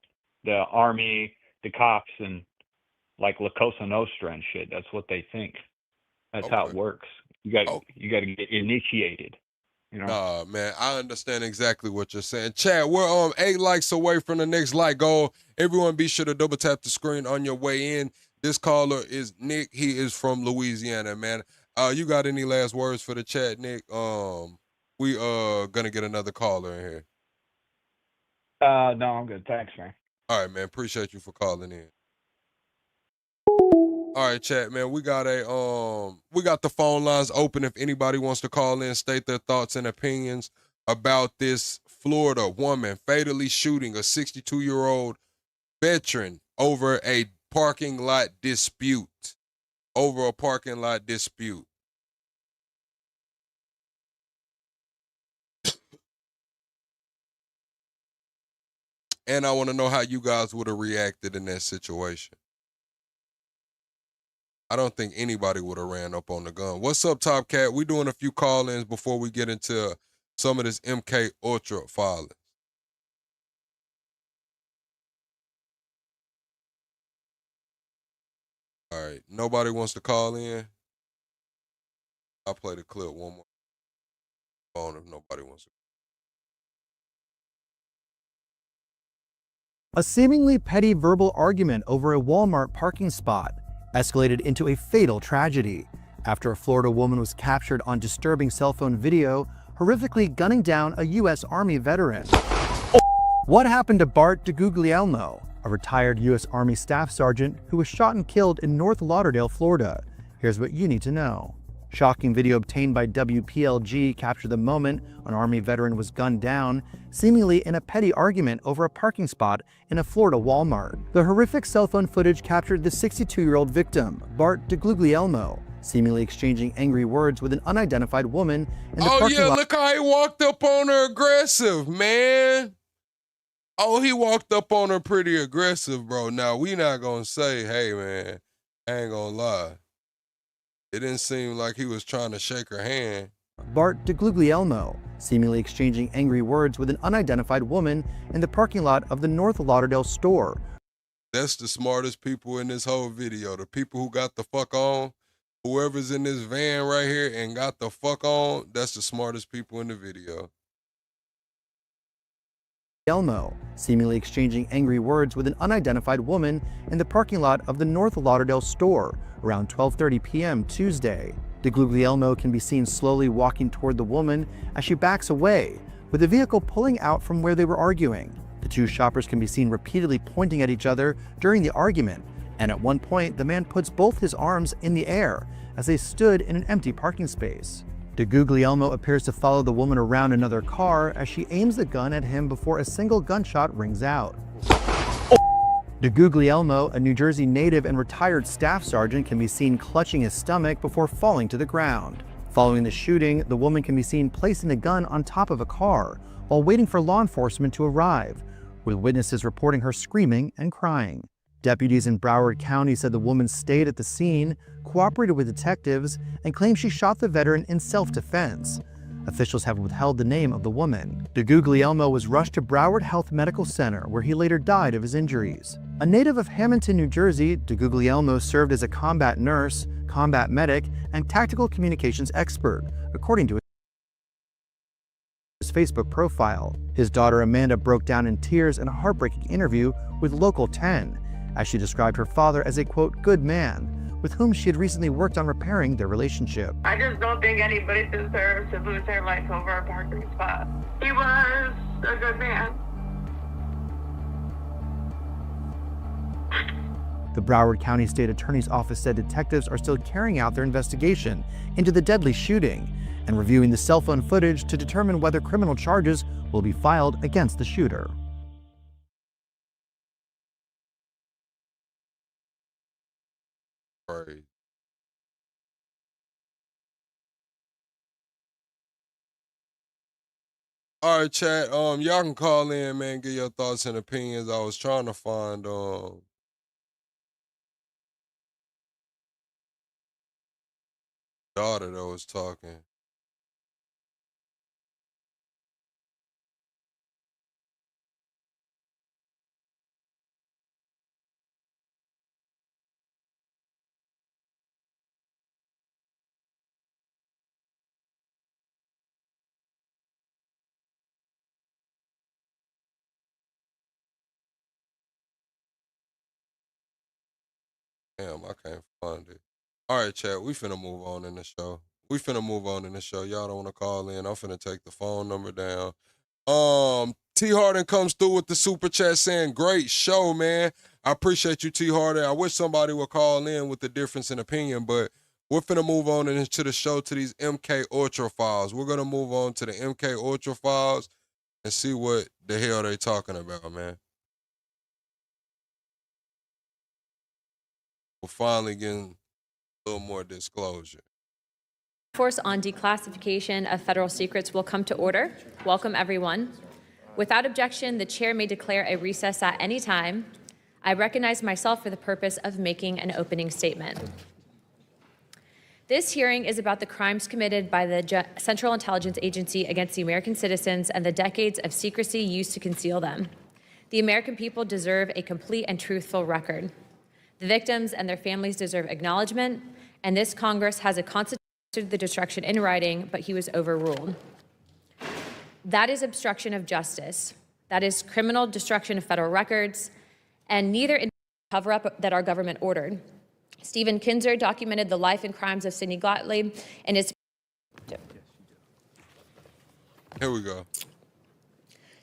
the army, the cops, and like La Cosa Nostra and shit. That's what they think. That's how it works. You got to get initiated. Nah, man, I understand exactly what you're saying. Chad, we're 8 likes away from the next like goal. Everyone be sure to double tap the screen on your way in. This caller is Nick. He is from Louisiana, man. You got any last words for the chat, Nick? We gonna get another caller in here. No, I'm good. Thanks, man. All right, man. Appreciate you for calling in. All right, chat, man. We got the phone lines open if anybody wants to call in, state their thoughts and opinions about this Florida woman fatally shooting a 62-year-old veteran over a parking lot dispute. And I want to know how you guys would have reacted in that situation. I don't think anybody would have ran up on the gun. What's up, Top Cat? We doing a few call-ins before we get into some of this MK Ultra filing. All right, nobody wants to call in. I'll play the clip one more phone if nobody wants to. A seemingly petty verbal argument over a Walmart parking spot escalated into a fatal tragedy after a Florida woman was captured on disturbing cell phone video, horrifically gunning down a U.S. Army veteran. What happened to Bart DeGuglielmo, a retired U.S. Army staff sergeant who was shot and killed in North Lauderdale, Florida? Here's what you need to know. Shocking video obtained by WPLG captured the moment an Army veteran was gunned down, seemingly in a petty argument over a parking spot in a Florida Walmart. The horrific cell phone footage captured the 62-year-old victim, Bart DeGuglielmo, seemingly exchanging angry words with an unidentified woman in the parking lot. Look how he walked up on her aggressive, man. Oh, he walked up on her pretty aggressive, bro. Now, we not gonna say, hey, man, I ain't gonna lie. It didn't seem like he was trying to shake her hand. Bart DeGuglielmo, seemingly exchanging angry words with an unidentified woman in the parking lot of the North Lauderdale store. That's the smartest people in this whole video. The people who got the fuck on, whoever's in this van right here and got the fuck on, that's the smartest people in the video. Elmo, seemingly exchanging angry words with an unidentified woman in the parking lot of the North Lauderdale store around 12:30 p.m. Tuesday. DeGuglielmo can be seen slowly walking toward the woman as she backs away, with the vehicle pulling out from where they were arguing. The two shoppers can be seen repeatedly pointing at each other during the argument, and at one point the man puts both his arms in the air as they stood in an empty parking space. DeGuglielmo appears to follow the woman around another car as she aims the gun at him before a single gunshot rings out. DeGuglielmo, a New Jersey native and retired staff sergeant, can be seen clutching his stomach before falling to the ground. Following the shooting, the woman can be seen placing the gun on top of a car while waiting for law enforcement to arrive, with witnesses reporting her screaming and crying. Deputies in Broward County said the woman stayed at the scene, cooperated with detectives, and claimed she shot the veteran in self-defense. Officials have withheld the name of the woman. DeGuglielmo was rushed to Broward Health Medical Center, where he later died of his injuries. A native of Hamilton, New Jersey, DeGuglielmo served as a combat nurse, combat medic, and tactical communications expert, according to his Facebook profile. His daughter Amanda broke down in tears in a heartbreaking interview with Local 10, as she described her father as a, quote, good man, with whom she had recently worked on repairing their relationship. I just don't think anybody deserves to lose their life over a parking spot. He was a good man. The Broward County State Attorney's Office said detectives are still carrying out their investigation into the deadly shooting and reviewing the cell phone footage to determine whether criminal charges will be filed against the shooter. Right. All right, chat. Y'all can call in, man, get your thoughts and opinions. I was trying to find daughter that was talking. Damn, I can't find it. All right, chat. We finna move on in the show. Y'all don't want to call in. I'm finna take the phone number down. T Harden comes through with the super chat saying, "Great show, man. I appreciate you, T Harden. I wish somebody would call in with the difference in opinion, but we're finna move on into the show to these MK Ultra files. We're gonna move on to the MK Ultra files and see what the hell they talking about, man. We're finally getting a little more disclosure. Force on declassification of federal secrets will come to order. Welcome, everyone. Without objection, the chair may declare a recess at any time. I recognize myself for the purpose of making an opening statement. This hearing is about the crimes committed by the Central Intelligence Agency against the American citizens and the decades of secrecy used to conceal them. The American people deserve a complete and truthful record. The victims and their families deserve acknowledgement, and this Congress has a constitution the destruction in writing, but he was overruled. That is obstruction of justice. That is criminal destruction of federal records, and neither in the cover-up that our government ordered. Stephen Kinzer documented the life and crimes of Sidney Gottlieb in his... Here we go.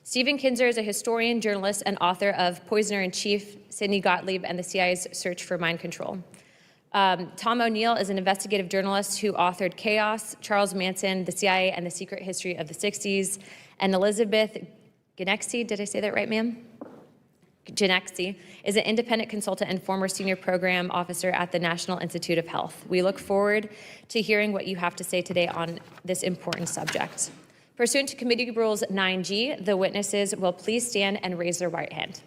Stephen Kinzer is a historian, journalist, and author of Poisoner-in-Chief, Sidney Gottlieb, and the CIA's Search for Mind Control. Tom O'Neill is an investigative journalist who authored Chaos, Charles Manson, the CIA, and the Secret History of the 60s. And Elizabeth Genexi, did I say that right, ma'am? Genexi is an independent consultant and former senior program officer at the National Institute of Health. We look forward to hearing what you have to say today on this important subject. Pursuant to Committee Rules 9G, the witnesses will please stand and raise their right hand.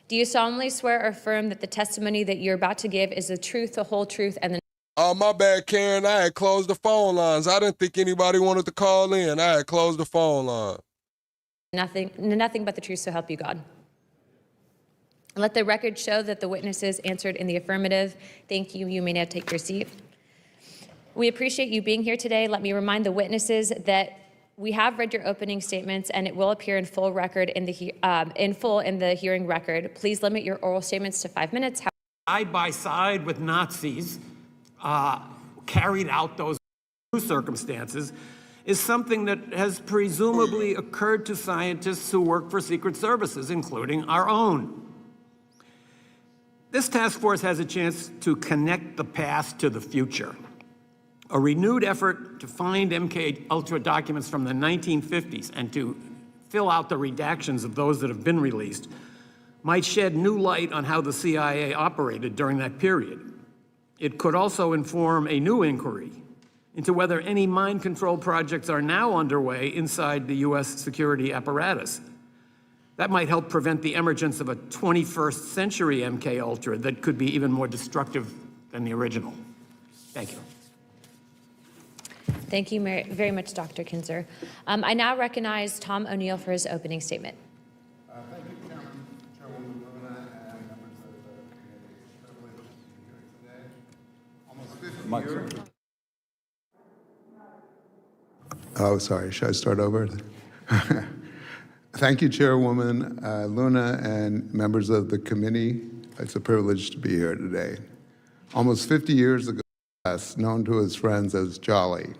Do you solemnly swear or affirm that the testimony that you're about to give is the truth, the whole truth, and the... Oh, my bad, Karen. I had closed the phone lines. I didn't think anybody wanted to call in. I had closed the phone line. Nothing but the truth, so help you God. Let the record show that the witnesses answered in the affirmative. Thank you. You may now take your seat. We appreciate you being here today. Let me remind the witnesses that we have read your opening statements, and it will appear in full record in the hearing record. Please limit your oral statements to 5 minutes. Side by side with Nazis, carried out those circumstances, is something that has presumably occurred to scientists who work for secret services, including our own. This task force has a chance to connect the past to the future. A renewed effort to find MK Ultra documents from the 1950s and to fill out the redactions of those that have been released might shed new light on how the CIA operated during that period. It could also inform a new inquiry into whether any mind control projects are now underway inside the U.S. security apparatus. That might help prevent the emergence of a 21st century MK Ultra that could be even more destructive than the original. Thank you. Thank you very much, Dr. Kinzer. I now recognize Tom O'Neill for his opening statement. Thank you, Chairwoman Luna, and members of the committee. It's a privilege to be here today. Almost 50 years. Oh, sorry. Should I start over? Thank you, Chairwoman Luna, and members of the committee. It's a privilege to be here today. Almost 50 years ago, known to his friends as Jolly,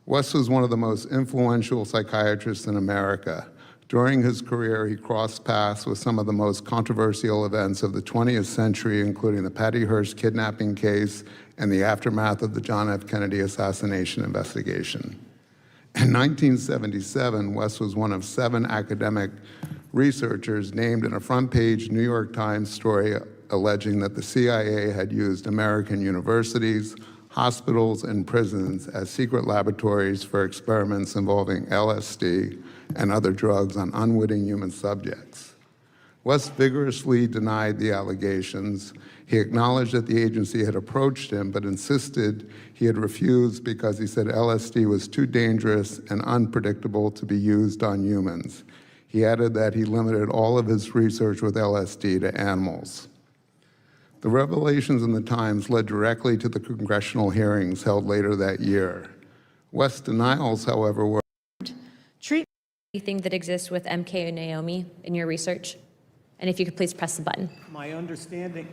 West was one of the most influential psychiatrists in America. During his career, he crossed paths with some of the most controversial events of the 20th century, including the Patty Hearst kidnapping case and the aftermath of the John F. Kennedy assassination investigation. In 1977, West was one of 7 academic researchers named in a front-page New York Times story alleging that the CIA had used American universities, hospitals, and prisons as secret laboratories for experiments involving LSD and other drugs on unwitting human subjects. West vigorously denied the allegations. He acknowledged that the agency had approached him, but insisted he had refused because he said LSD was too dangerous and unpredictable to be used on humans. He added that he limited all of his research with LSD to animals. The revelations in the Times led directly to the congressional hearings held later that year. West's denials, however, were Anything that exists with MK and Naomi in your research? And if you could please press the button. My understanding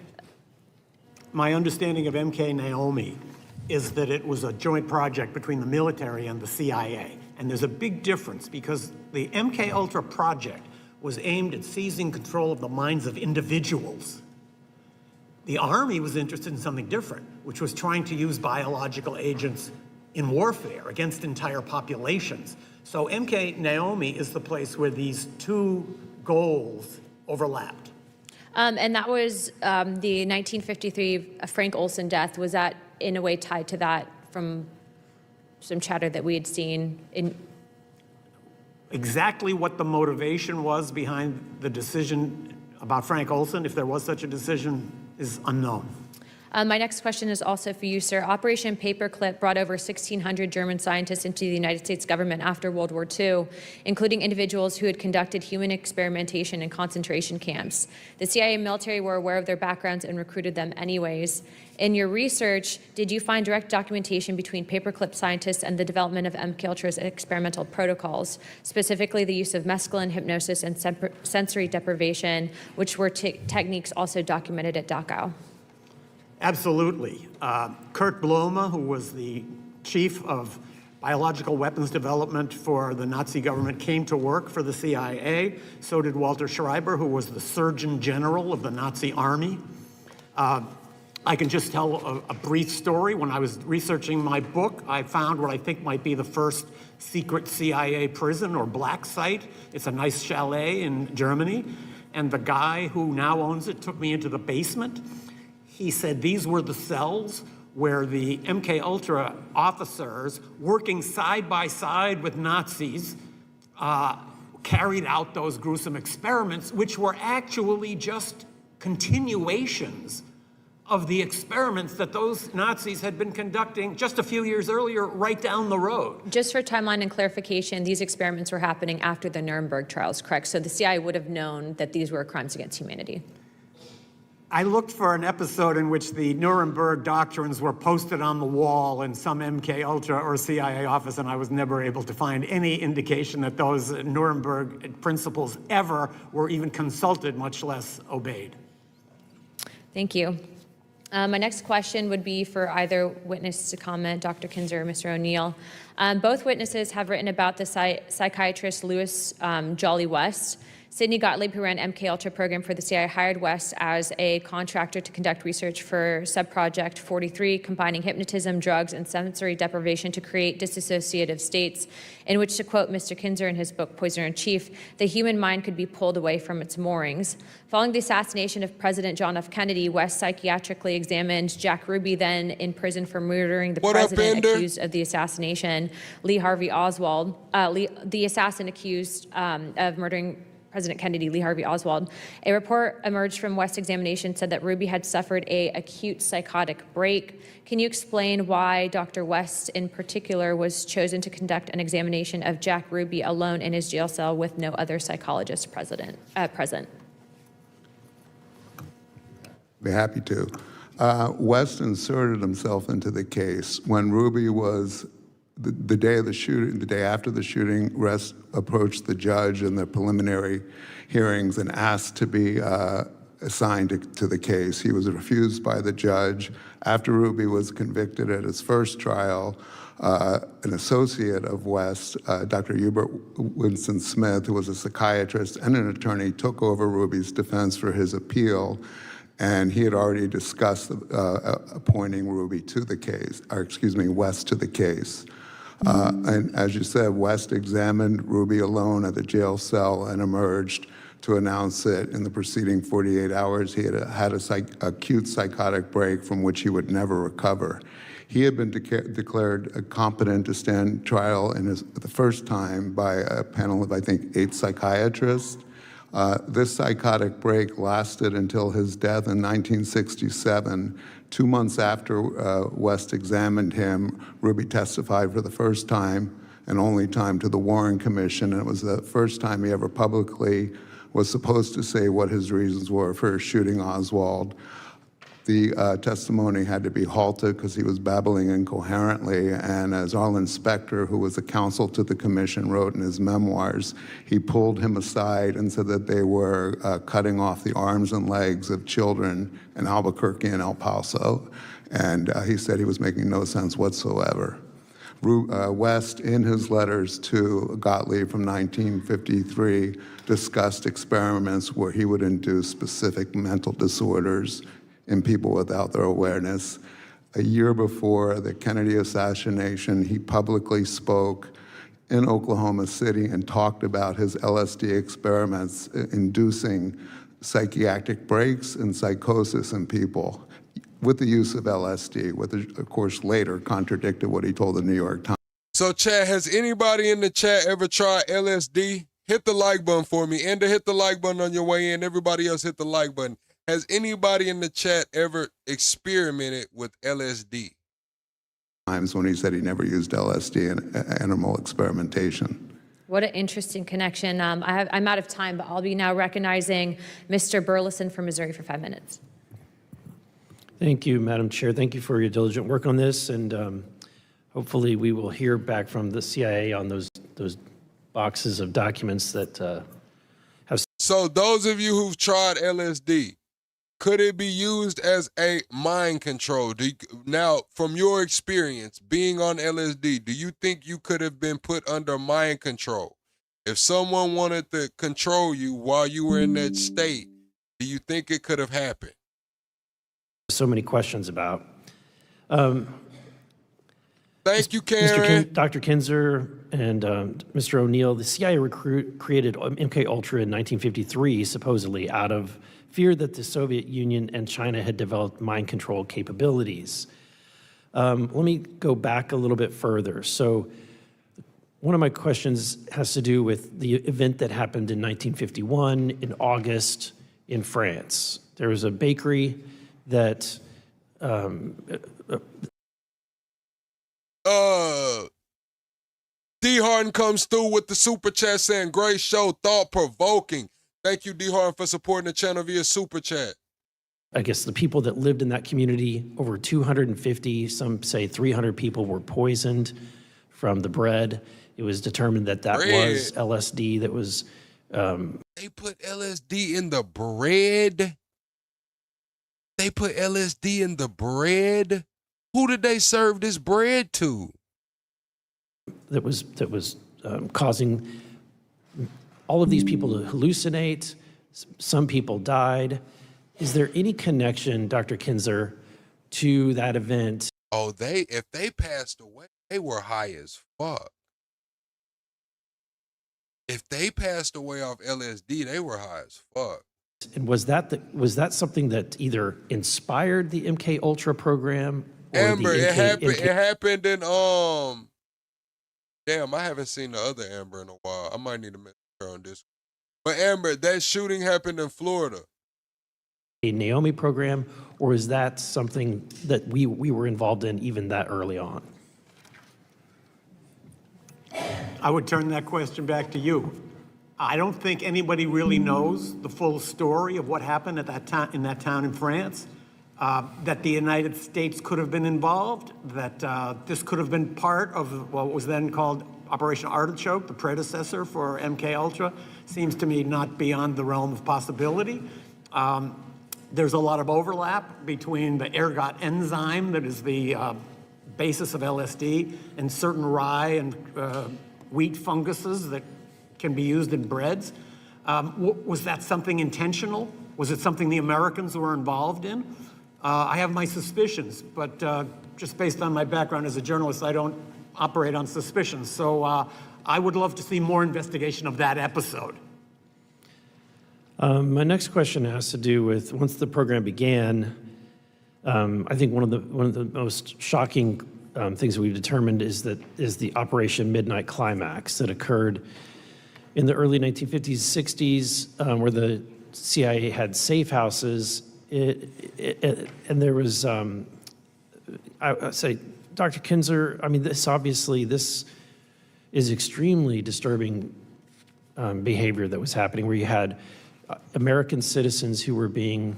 of MK Naomi is that it was a joint project between the military and the CIA. And there's a big difference because the MK Ultra project was aimed at seizing control of the minds of individuals. The Army was interested in something different, which was trying to use biological agents in warfare against entire populations. So MK Naomi is the place where these two goals overlapped. And that was the 1953 Frank Olson death. Was that in a way tied to that from some chatter that we had seen in? Exactly what the motivation was behind the decision about Frank Olson, if there was such a decision, is unknown. My next question is also for you, sir. Operation Paperclip brought over 1,600 German scientists into the United States government after World War II, including individuals who had conducted human experimentation in concentration camps. The CIA and military were aware of their backgrounds and recruited them anyways. In your research, did you find direct documentation between Paperclip scientists and the development of MKUltra's experimental protocols, specifically the use of mescaline, hypnosis, and sensory deprivation, which were techniques also documented at Dachau? Absolutely. Kurt Blome, who was the chief of biological weapons development for the Nazi government, came to work for the CIA. So did Walter Schreiber, who was the Surgeon General of the Nazi Army. I can just tell a brief story. When I was researching my book, I found what I think might be the first secret CIA prison or black site. It's a nice chalet in Germany. And the guy who now owns it took me into the basement. He said these were the cells where the MK Ultra officers, working side by side with Nazis, carried out those gruesome experiments, which were actually just continuations of the experiments that those Nazis had been conducting just a few years earlier right down the road. Just for timeline and clarification, these experiments were happening after the Nuremberg trials, correct? So the CIA would have known that these were crimes against humanity. I looked for an episode in which the Nuremberg doctrines were posted on the wall in some MK Ultra or CIA office, and I was never able to find any indication that those Nuremberg principles ever were even consulted, much less obeyed. Thank you. My next question would be for either witness to comment, Dr. Kinzer or Mr. O'Neill. Both witnesses have written about the psychiatrist Louis Jolly West. Sidney Gottlieb, who ran MK Ultra program for the CIA, hired West as a contractor to conduct research for Subproject 43, combining hypnotism, drugs, and sensory deprivation to create dissociative states, in which, to quote Mr. Kinzer in his book, Poisoner in Chief, the human mind could be pulled away from its moorings. Following the assassination of President John F. Kennedy, West psychiatrically examined Jack Ruby, then in prison for murdering the president accused of the assassination, Lee Harvey Oswald, the assassin accused of murdering President Kennedy, Lee Harvey Oswald. A report emerged from West's examination said that Ruby had suffered an acute psychotic break. Can you explain why Dr. West in particular was chosen to conduct an examination of Jack Ruby alone in his jail cell with no other psychologist present? Be happy to. West inserted himself into the case when Ruby was the day of the shooting, the day after the shooting. West approached the judge in the preliminary hearings and asked to be assigned to the case. He was refused by the judge. After Ruby was convicted at his first trial, an associate of West, Dr. Hubert Winston Smith, who was a psychiatrist and an attorney, took over Ruby's defense for his appeal. And he had already discussed appointing Ruby to the case, or excuse me, West to the case. And as you said, West examined Ruby alone at the jail cell and emerged to announce that in the preceding 48 hours, he had had an acute psychotic break from which he would never recover. He had been declared competent to stand trial the first time by a panel of, I think, 8 psychiatrists. This psychotic break lasted until his death in 1967. 2 months after West examined him, Ruby testified for the first time and only time to the Warren Commission, and it was the first time he ever publicly was supposed to say what his reasons were for shooting Oswald. The testimony had to be halted because he was babbling incoherently, and as Arlen Specter, who was a counsel to the commission, wrote in his memoirs, he pulled him aside and said that they were cutting off the arms and legs of children in Albuquerque and El Paso, and he said he was making no sense whatsoever. West, in his letters to Gottlieb from 1953, discussed experiments where he would induce specific mental disorders in people without their awareness. A year before the Kennedy assassination, he publicly spoke in Oklahoma City and talked about his LSD experiments inducing psychiatric breaks and psychosis in people with the use of LSD, which of course later contradicted what he told the New York Times. So chat, has anybody in the chat ever tried LSD? Hit the like button for me, and to hit the like button on your way in. Everybody else hit the like button. Has anybody in the chat ever experimented with LSD? Times when he said he never used LSD in animal experimentation. What an interesting connection. I'm out of time, but I'll be now recognizing Mr. Burleson from Missouri for 5 minutes. Thank you, Madam Chair. Thank you for your diligent work on this, and hopefully we will hear back from the CIA on those boxes of documents that have. So those of you who've tried LSD, could it be used as a mind control? Now, from your experience being on LSD, do you think you could have been put under mind control? If someone wanted to control you while you were in that state, do you think it could have happened? So many questions about. Thank you, Karen. Dr. Kinzer and Mr. O'Neill, the CIA created MK Ultra in 1953, supposedly out of fear that the Soviet Union and China had developed mind control capabilities. Let me go back a little bit further. So one of my questions has to do with the event that happened in 1951 in August in France. There was a bakery that D. Harden comes through with the super chat saying, great show, thought-provoking. Thank you, D. Harden, for supporting the channel via super chat. I guess the people that lived in that community, over 250, some say 300 people were poisoned from the bread. It was determined that that was LSD that was... They put LSD in the bread? They put LSD in the bread? Who did they serve this bread to? That was causing all of these people to hallucinate. Some people died. Is there any connection, Dr. Kinzer, to that event? Oh, if they passed away, they were high as fuck. If they passed away off LSD, they were high as fuck. And was that something that either inspired the MK Ultra program? Or Amber, the it happened in damn, I haven't seen the other Amber in a while. I might need to message her on this. But Amber, that shooting happened in Florida. A Naomi program, or is that something that we were involved in even that early on? I would turn that question back to you. I don't think anybody really knows the full story of what happened at that time in that town in France. That the United States could have been involved, that this could have been part of what was then called Operation Artichoke, the predecessor for MK Ultra, seems to me not beyond the realm of possibility. There's a lot of overlap between the ergot enzyme that is the basis of LSD and certain rye and wheat funguses that can be used in breads. Was that something intentional? Was it something the Americans were involved in? I have my suspicions, but just based on my background as a journalist, I don't operate on suspicions. So I would love to see more investigation of that episode. My next question has to do with once the program began. I think one of the most shocking things that we've determined is the Operation Midnight Climax that occurred in the early 1950s, 60s, where the CIA had safe houses, and there was, I say, Dr. Kinzer, I mean, this is extremely disturbing behavior that was happening, where you had American citizens who were being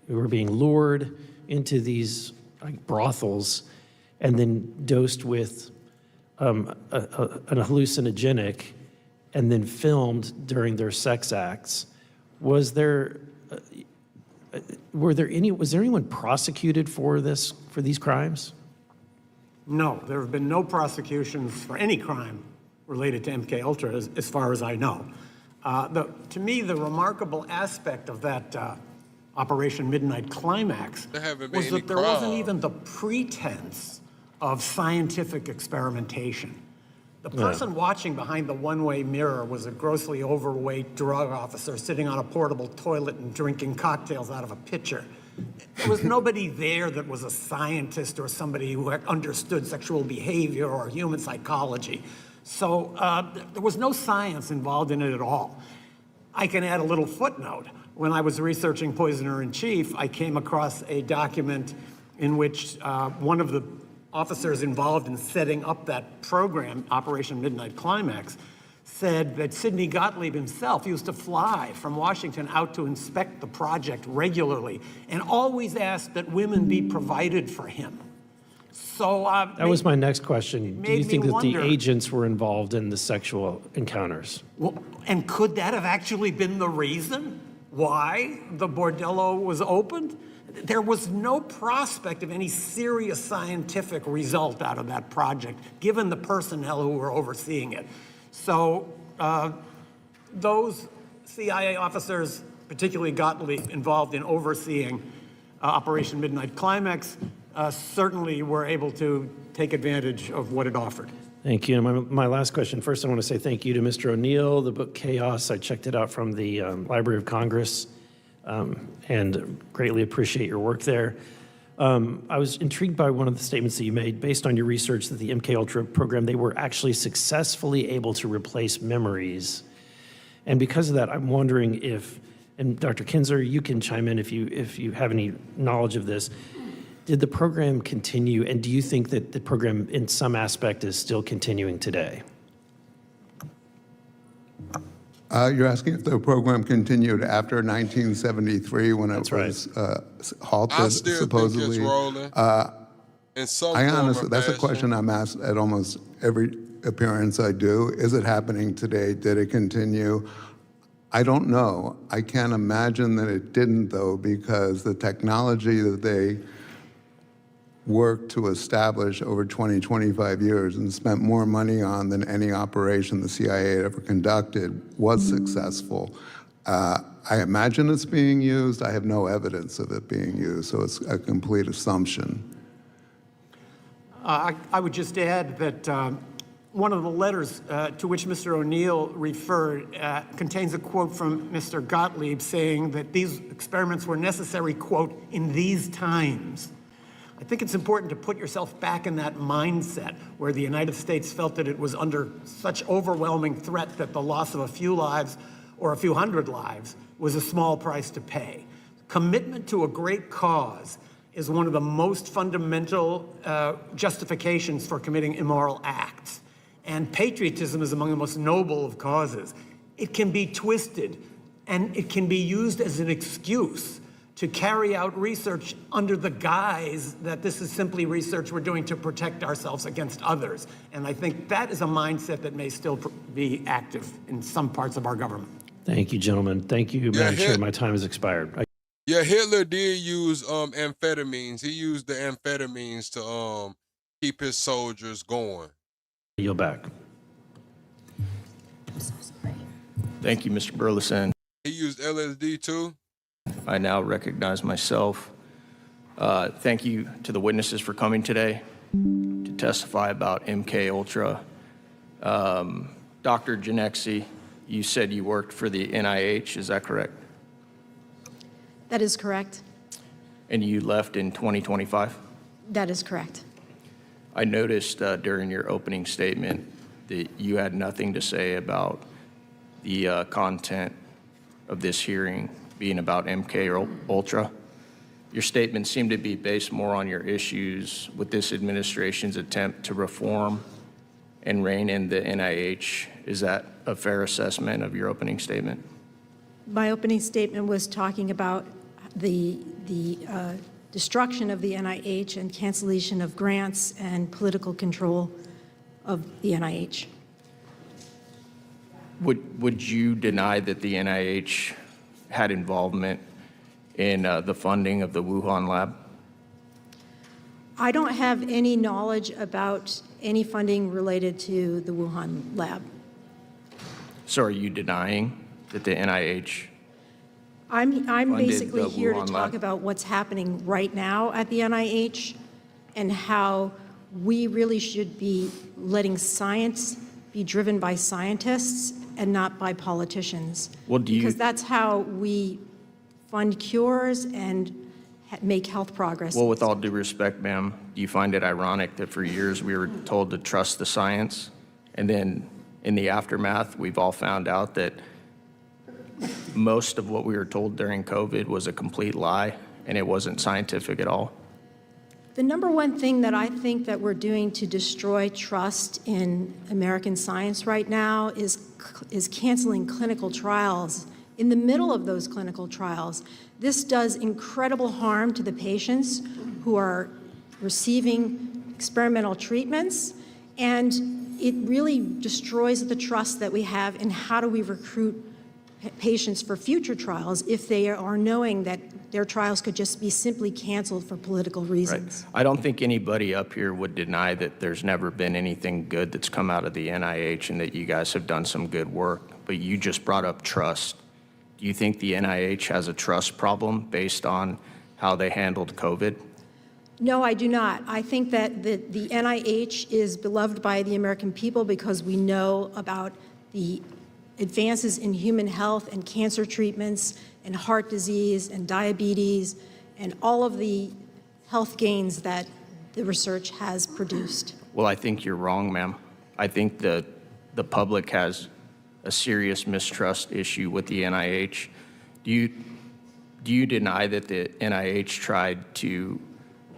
lured into these brothels and then dosed with an hallucinogenic and then filmed during their sex acts. Was there anyone prosecuted for these crimes? No, there have been no prosecutions for any crime related to MK Ultra, as far as I know. To me, the remarkable aspect of that Operation Midnight Climax was that there wasn't even the pretense of scientific experimentation. The person watching behind the one-way mirror was a grossly overweight drug officer sitting on a portable toilet and drinking cocktails out of a pitcher. There was nobody there that was a scientist or somebody who understood sexual behavior or human psychology. So there was no science involved in it at all. I can add a little footnote. When I was researching Poisoner-in-Chief, I came across a document in which one of the officers involved in setting up that program, Operation Midnight Climax, said that Sidney Gottlieb himself used to fly from Washington out to inspect the project regularly and always asked that women be provided for him. So that was my next question. Do you think that the agents were involved in the sexual encounters? Well, and could that have actually been the reason why the bordello was opened? There was no prospect of any serious scientific result out of that project, given the personnel who were overseeing it. So those CIA officers, particularly Gottlieb, involved in overseeing Operation Midnight Climax, certainly were able to take advantage of what it offered. Thank you. And my last question, first I want to say thank you to Mr. O'Neill. The book Chaos, I checked it out from the Library of Congress and greatly appreciate your work there. I was intrigued by one of the statements that you made based on your research that the MKUltra program, they were actually successfully able to replace memories. And because of that, I'm wondering if, and Dr. Kinzer, you can chime in if you have any knowledge of this, did the program continue, and do you think that the program in some aspect is still continuing today? You're asking if the program continued after 1973 when it was halted, I still supposedly. think it's rolling. In some I form honestly, or that's a fashion. question I'm asked at almost every appearance I do. Is it happening today? Did it continue? I don't know. I can't imagine that it didn't, though, because the technology that they worked to establish over 20, 25 years and spent more money on than any operation the CIA had ever conducted was successful. I imagine it's being used. I have no evidence of it being used, so it's a complete assumption. I would just add that one of the letters to which Mr. O'Neill referred contains a quote from Mr. Gottlieb saying that these experiments were necessary, quote, in these times. I think it's important to put yourself back in that mindset where the United States felt that it was under such overwhelming threat that the loss of a few lives or a few hundred lives was a small price to pay. Commitment to a great cause is one of the most fundamental justifications for committing immoral acts. And patriotism is among the most noble of causes. It can be twisted and it can be used as an excuse to carry out research under the guise that this is simply research we're doing to protect ourselves against others. And I think that is a mindset that may still be active in some parts of our government. Thank you, gentlemen. Thank you, Madam Chair. My time has expired. Yeah, Hitler did use amphetamines. He used the amphetamines to keep his soldiers going. Yield back. Thank you, Mr. Burleson. He used LSD too? I now recognize myself. Thank you to the witnesses for coming today to testify about MK Ultra. Dr. Genexi, you said you worked for the NIH, is that correct? That is correct. And you left in 2025? That is correct. I noticed during your opening statement that you had nothing to say about the content of this hearing being about MK Ultra. Your statements seem to be based more on your issues with this administration's attempt to reform and rein in the NIH. Is that a fair assessment of your opening statement? My opening statement was talking about the destruction of the NIH and cancellation of grants and political control of the NIH. Would you deny that the NIH had involvement in the funding of the Wuhan lab? I don't have any knowledge about any funding related to the Wuhan lab. So are you denying that the NIH? I'm funded basically the here to Wuhan talk lab? about what's happening right now at the NIH and how we really should be letting science be driven by scientists and not by politicians. Well, do you- Because that's how we fund cures and make health progress. Well, with all due respect, ma'am, do you find it ironic that for years we were told to trust the science, and then in the aftermath, we've all found out that most of what we were told during COVID was a complete lie, and it wasn't scientific at all? The number one thing that I think that we're doing to destroy trust in American science right now is canceling clinical trials. In the middle of those clinical trials, this does incredible harm to the patients who are receiving experimental treatments, and it really destroys the trust that we have in how do we recruit patients for future trials if they are knowing that their trials could just be simply canceled for political reasons. I don't think anybody up here would deny that there's never been anything good that's come out of the NIH and that you guys have done some good work, but you just brought up trust. Do you think the NIH has a trust problem based on how they handled COVID? No, I do not. I think that the NIH is beloved by the American people because we know about the advances in human health and cancer treatments and heart disease and diabetes and all of the health gains that the research has produced. Well, I think you're wrong, ma'am. I think the public has a serious mistrust issue with the NIH. Do you deny that the NIH tried to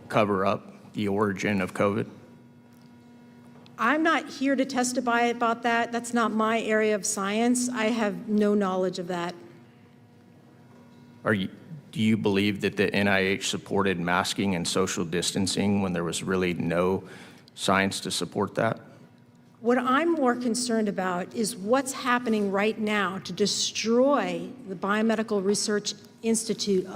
cover up the origin of COVID? I'm not here to testify about that. That's not my area of science. I have no knowledge of that. Do you believe that the NIH supported masking and social distancing when there was really no science to support that? What I'm more concerned about is what's happening right now to destroy the Biomedical Research Institute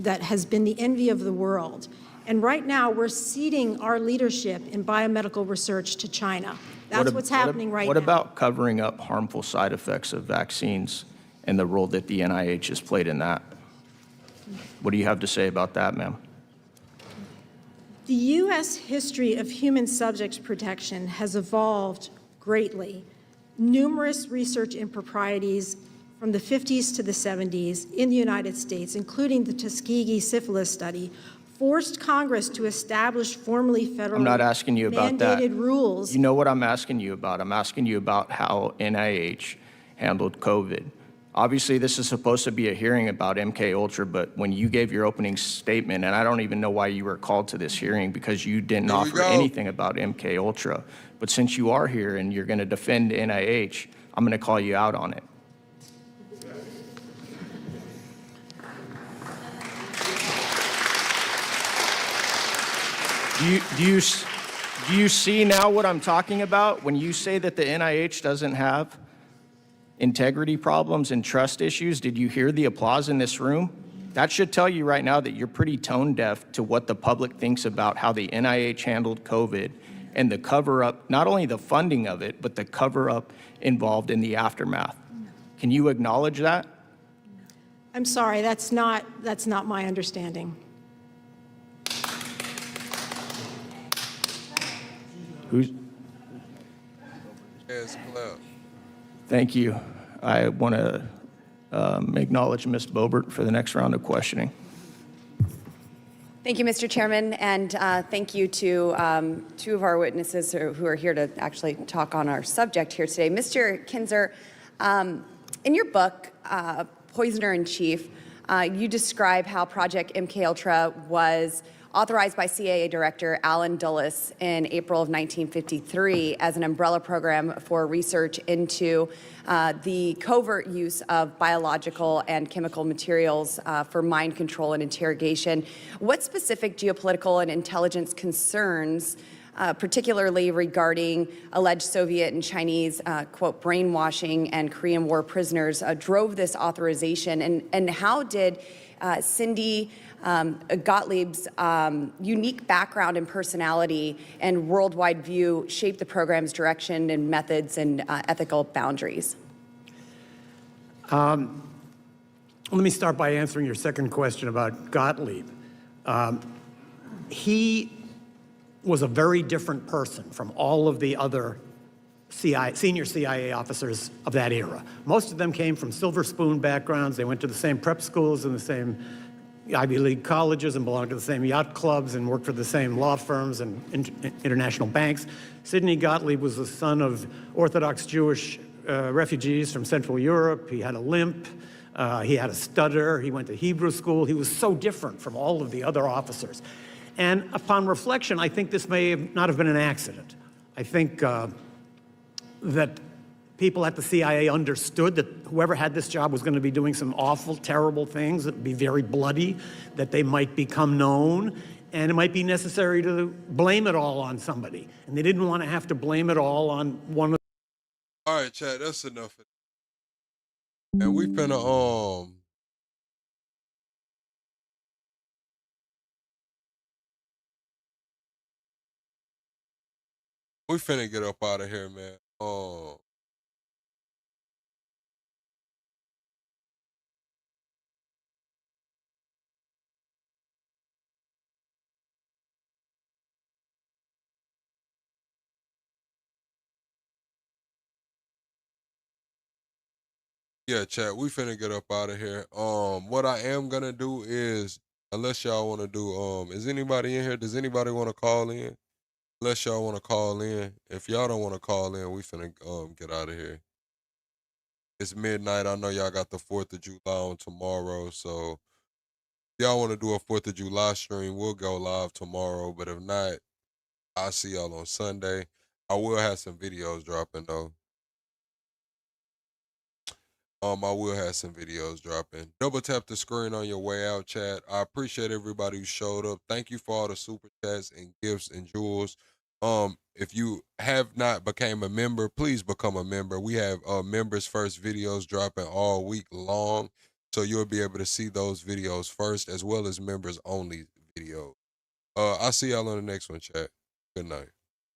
that has been the envy of the world. And right now, we're ceding our leadership in biomedical research to China. That's what's happening right now. What about covering up harmful side effects of vaccines and the role that the NIH has played in that? What do you have to say about that, ma'am? The U.S. history of human subject protection has evolved greatly. Numerous research improprieties from the 50s to the 70s in the United States, including the Tuskegee syphilis study, forced Congress to establish formally federally I'm not asking you about that. mandated rules. You know what I'm asking you about? I'm asking you about how NIH handled COVID. Obviously, this is supposed to be a hearing about MK Ultra, but when you gave your opening statement, and I don't even know why you were called to this hearing because you didn't offer anything about MK Ultra. But since you are here and you're going to defend NIH, I'm going to call you out on it. Do you see now what I'm talking about when you say that the NIH doesn't have integrity problems and trust issues? Did you hear the applause in this room? That should tell you right now that you're pretty tone deaf to what the public thinks about how the NIH handled COVID and the cover-up, not only the funding of it, but the cover-up involved in the aftermath. Can you acknowledge that? I'm sorry, that's not my understanding. Who's? Thank you. I want to acknowledge Ms. Boebert for the next round of questioning. Thank you, Mr. Chairman, and thank you to two of our witnesses who are here to actually talk on our subject here today. Mr. Kinzer, In your book, Poisoner in Chief, you describe how Project MKUltra was authorized by CIA Director Alan Dulles in April of 1953 as an umbrella program for research into the covert use of biological and chemical materials for mind control and interrogation. What specific geopolitical and intelligence concerns, particularly regarding alleged Soviet and Chinese, quote, brainwashing and Korean War prisoners, drove this authorization? And how did Cindy Gottlieb's unique background and personality and worldwide view shape the program's direction and methods and ethical boundaries? Let me start by answering your second question about Gottlieb. He was a very different person from all of the other senior CIA officers of that era. Most of them came from silver spoon backgrounds. They went to the same prep schools and the same Ivy League colleges and belonged to the same yacht clubs and worked for the same law firms and international banks. Sidney Gottlieb was the son of Orthodox Jewish refugees from Central Europe. He had a limp. He had a stutter. He went to Hebrew school. He was so different from all of the other officers. And upon reflection, I think this may not have been an accident. I think that people at the CIA understood that whoever had this job was going to be doing some awful, terrible things that would be very bloody, that they might become known, and it might be necessary to blame it all on somebody. And they didn't want to have to blame it all on one of. All right, chat, that's enough. And we finna, we finna get up out of here, man. Yeah, chat, we finna get up out of here. What I am gonna do is, unless y'all wanna do, is anybody in here? Does anybody wanna call in? Unless y'all wanna call in. If y'all don't wanna call in, we finna get out of here. It's midnight. I know y'all got the 4th of July on tomorrow, so if y'all wanna do a 4th of July stream, we'll go live tomorrow. But if not, I'll see y'all on Sunday. I will have some videos dropping though. I will have some videos dropping. Double tap the screen on your way out, chat. I appreciate everybody who showed up. Thank you for all the super chats and gifts and jewels. If you have not became a member, please become a member. We have members first videos dropping all week long, so you'll be able to see those videos first, as well as members only videos. I'll see y'all on the next one, chat. Good night.